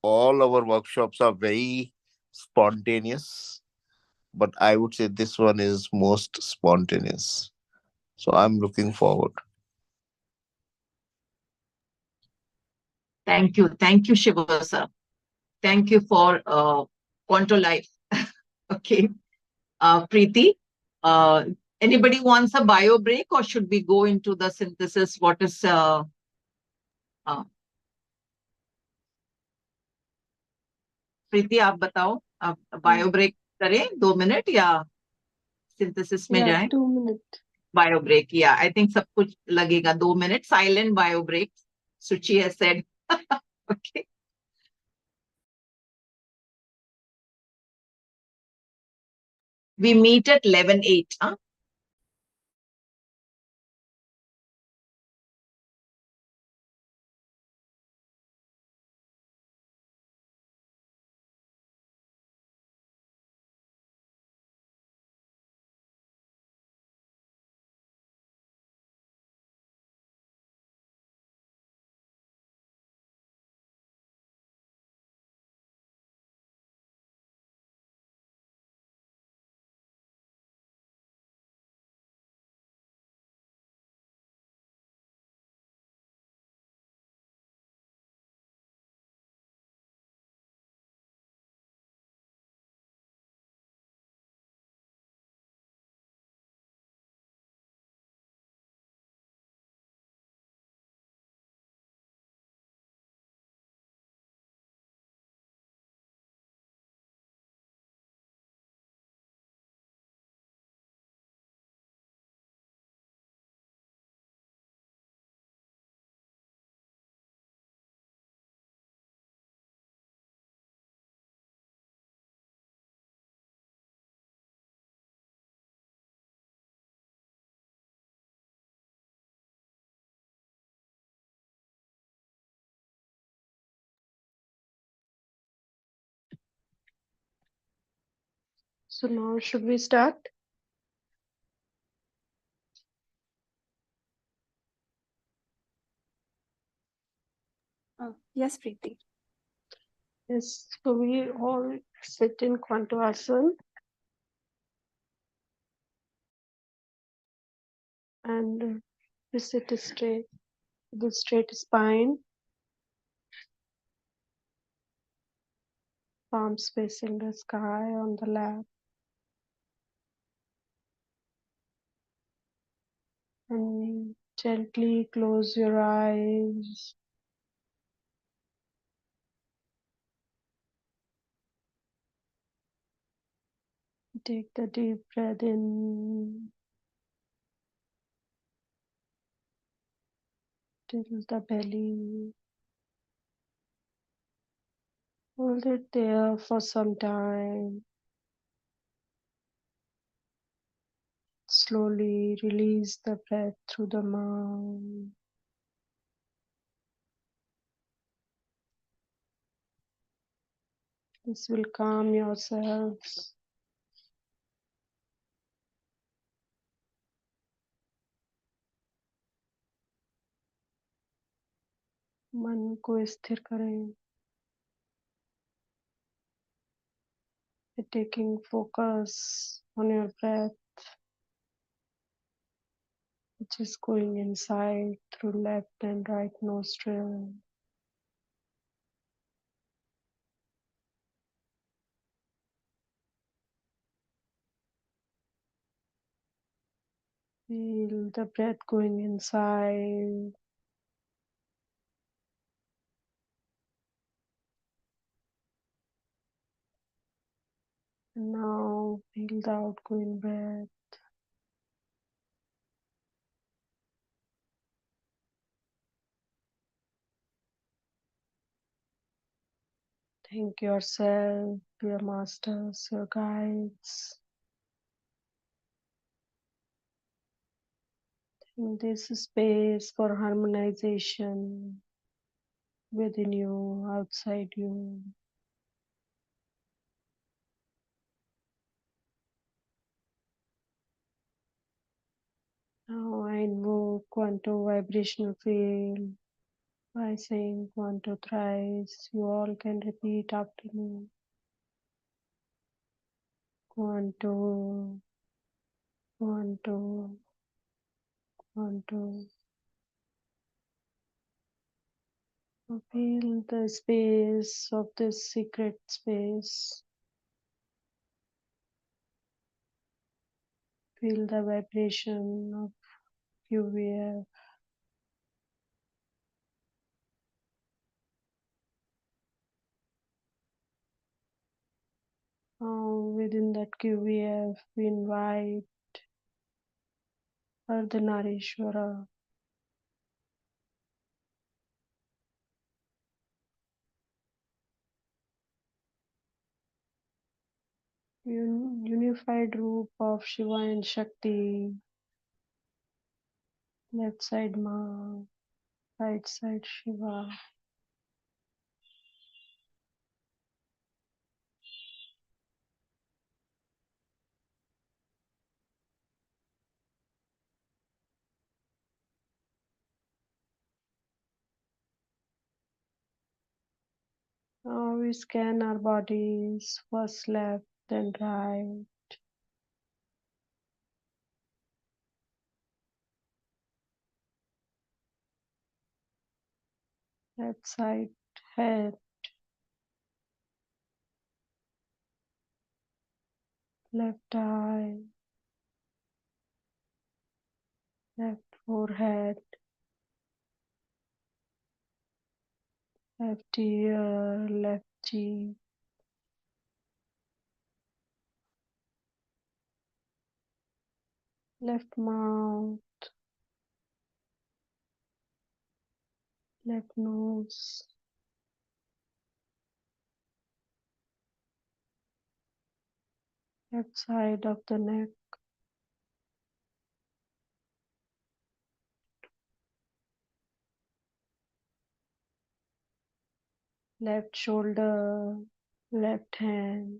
all our workshops are very spontaneous, but I would say this one is most spontaneous. So I'm looking forward. Thank you. Thank you, Shiva, sir. Thank you for Quanto Life. Okay. Preeti, uh, anybody wants a bio break or should we go into the synthesis? What is uh, Preeti, आप बताओ, bio break करें 2 minute या synthesis में Yeah, जाएं? 2 minutes. Bio break, yeah. I think सब कुछ लगेगा 2 minute. Silent bio break. Suchi has said. Okay. We meet at 11:08. Huh? So now should we start? Yes, Preeti. Yes, so we all sit in Quanto Asana and we sit straight with straight spine, palms facing the sky on the lap, and gently close your eyes. Take the deep breath in till the belly. Hold it there for some time. Slowly release the breath through the mouth. This will calm yourselves. मन को स्थिर करें. Taking focus on your breath, which is going inside through left and right nostril. Feel the breath going inside. And now feel the outgoing breath. Thank yourself, your masters, your guides. In this space for harmonization within you, outside you. Now I invoke quantum vibrational field by saying quantum thrice. You all can repeat after me. Quantum, quantum, quantum. Feel the space of this secret space. Feel the vibration of QVF. Within that QVF, we invite Ardhanarishwar, unified group of Shiva and Shakti, left side Ma, right side Shiva. Now we scan our bodies, first left, then right. Left side head, left eye, left forehead, left ear, left cheek, left mouth, left nose, left side of the neck, left shoulder, left hand,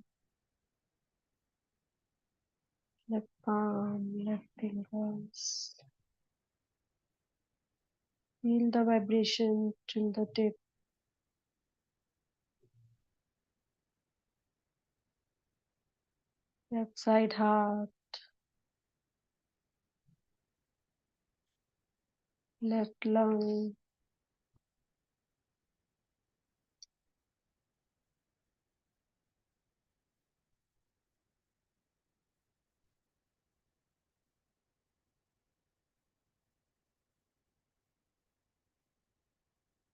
palm, left fingers. Feel the vibration till the tip. Left side heart, left lung,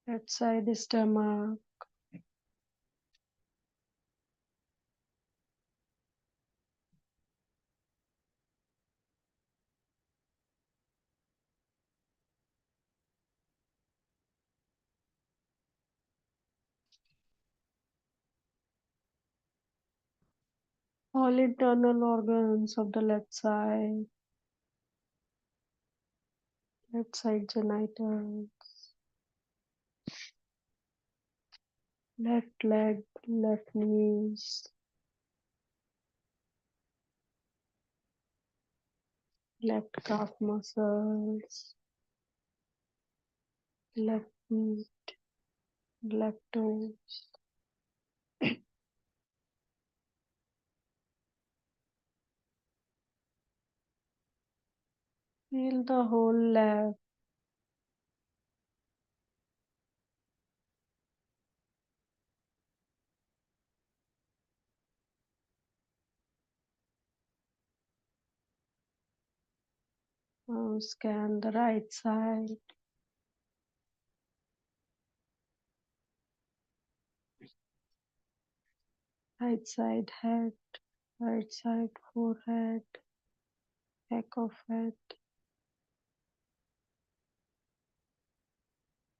left side stomach, all internal organs of the left side genitals, left leg, left knees, left calf muscles, left feet, left toes. Feel the whole leg. Now scan the right side. Right side head, right side forehead, back of head,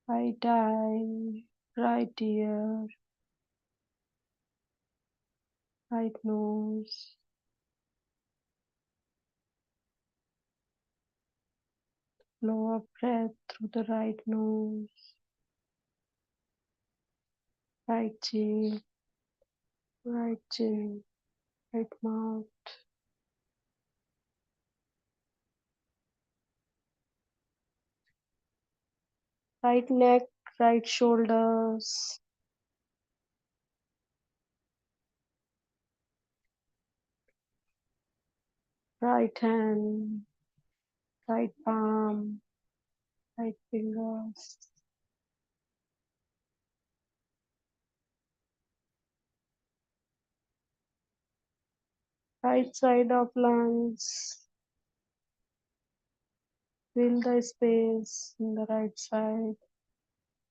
right eye, right ear, right nose, flow of breath through the right nose, right cheek, right chin, right mouth, right neck, right shoulders, right hand, right palm, right fingers, right side of lungs. Fill the space in the right side,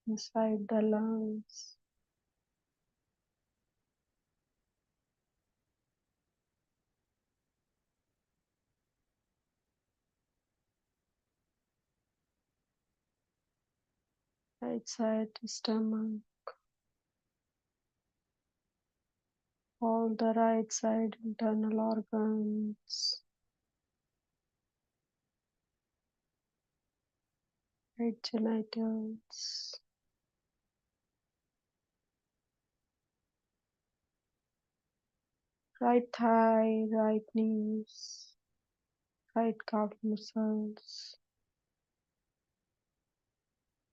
inside the lungs. Right side stomach, all the right side internal organs, right genitals, right thigh, right knees, right calf muscles,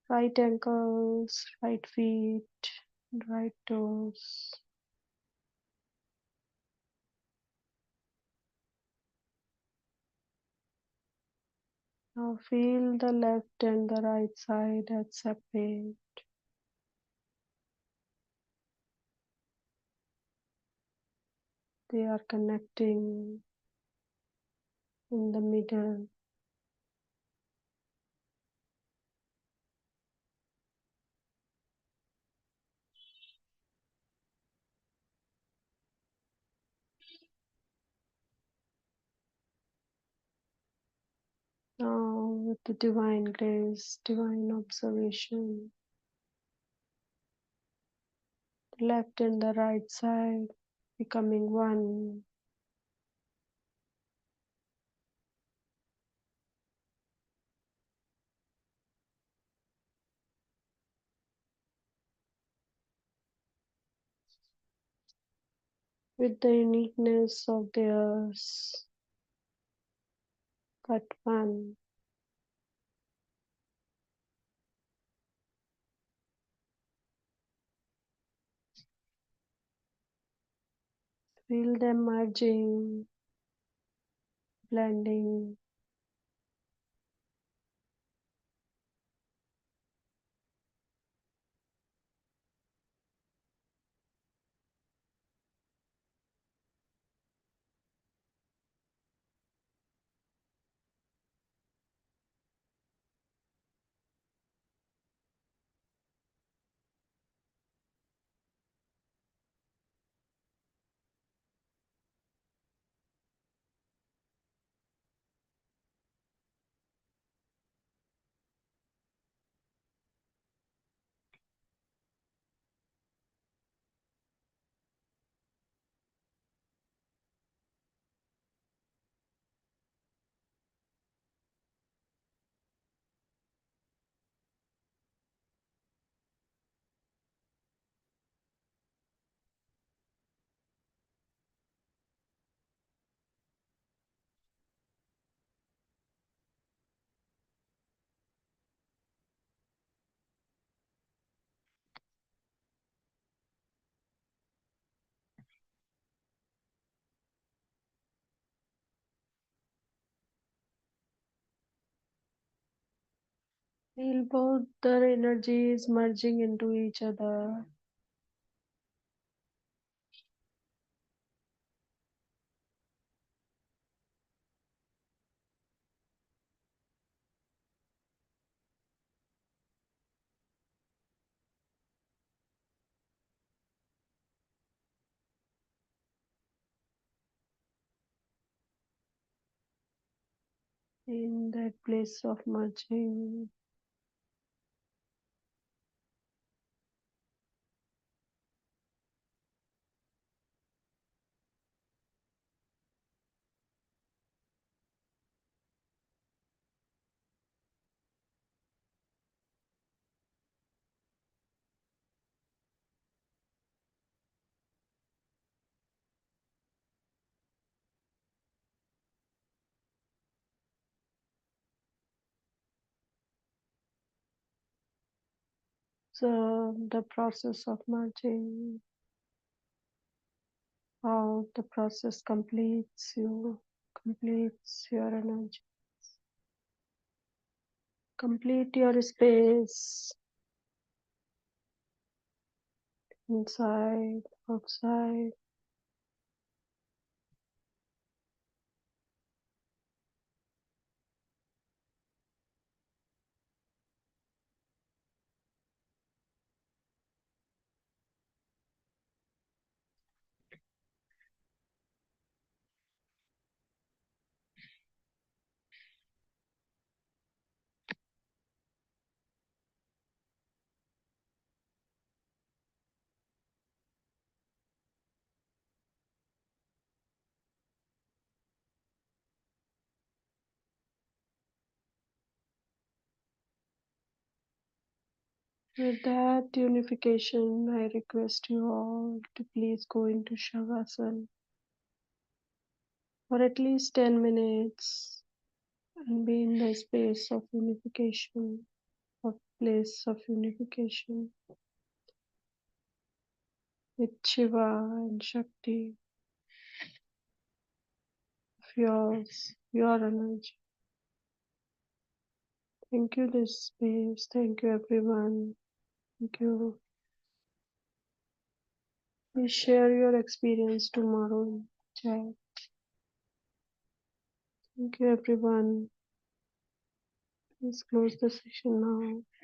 right ankles, right feet, right toes. Now feel the left and the right side as separate. They are connecting in the middle. Now, with the divine grace, divine observation, the left and the right side becoming one. With the uniqueness of theirs, but fun. Feel them merging, blending. Feel both their energies merging into each other. In that place of merging, so the process of merging, how the process completes you, completes your energy, complete your space inside, outside. With that unification, I request you all to please go into Shavasana for at least 10 minutes and be in the space of unification, of place of unification with Shiva and Shakti of yours, your energy. Thank you, this space. Thank you, everyone. Thank you. Please share your experience tomorrow in chat. Thank you, everyone. Please close the session now.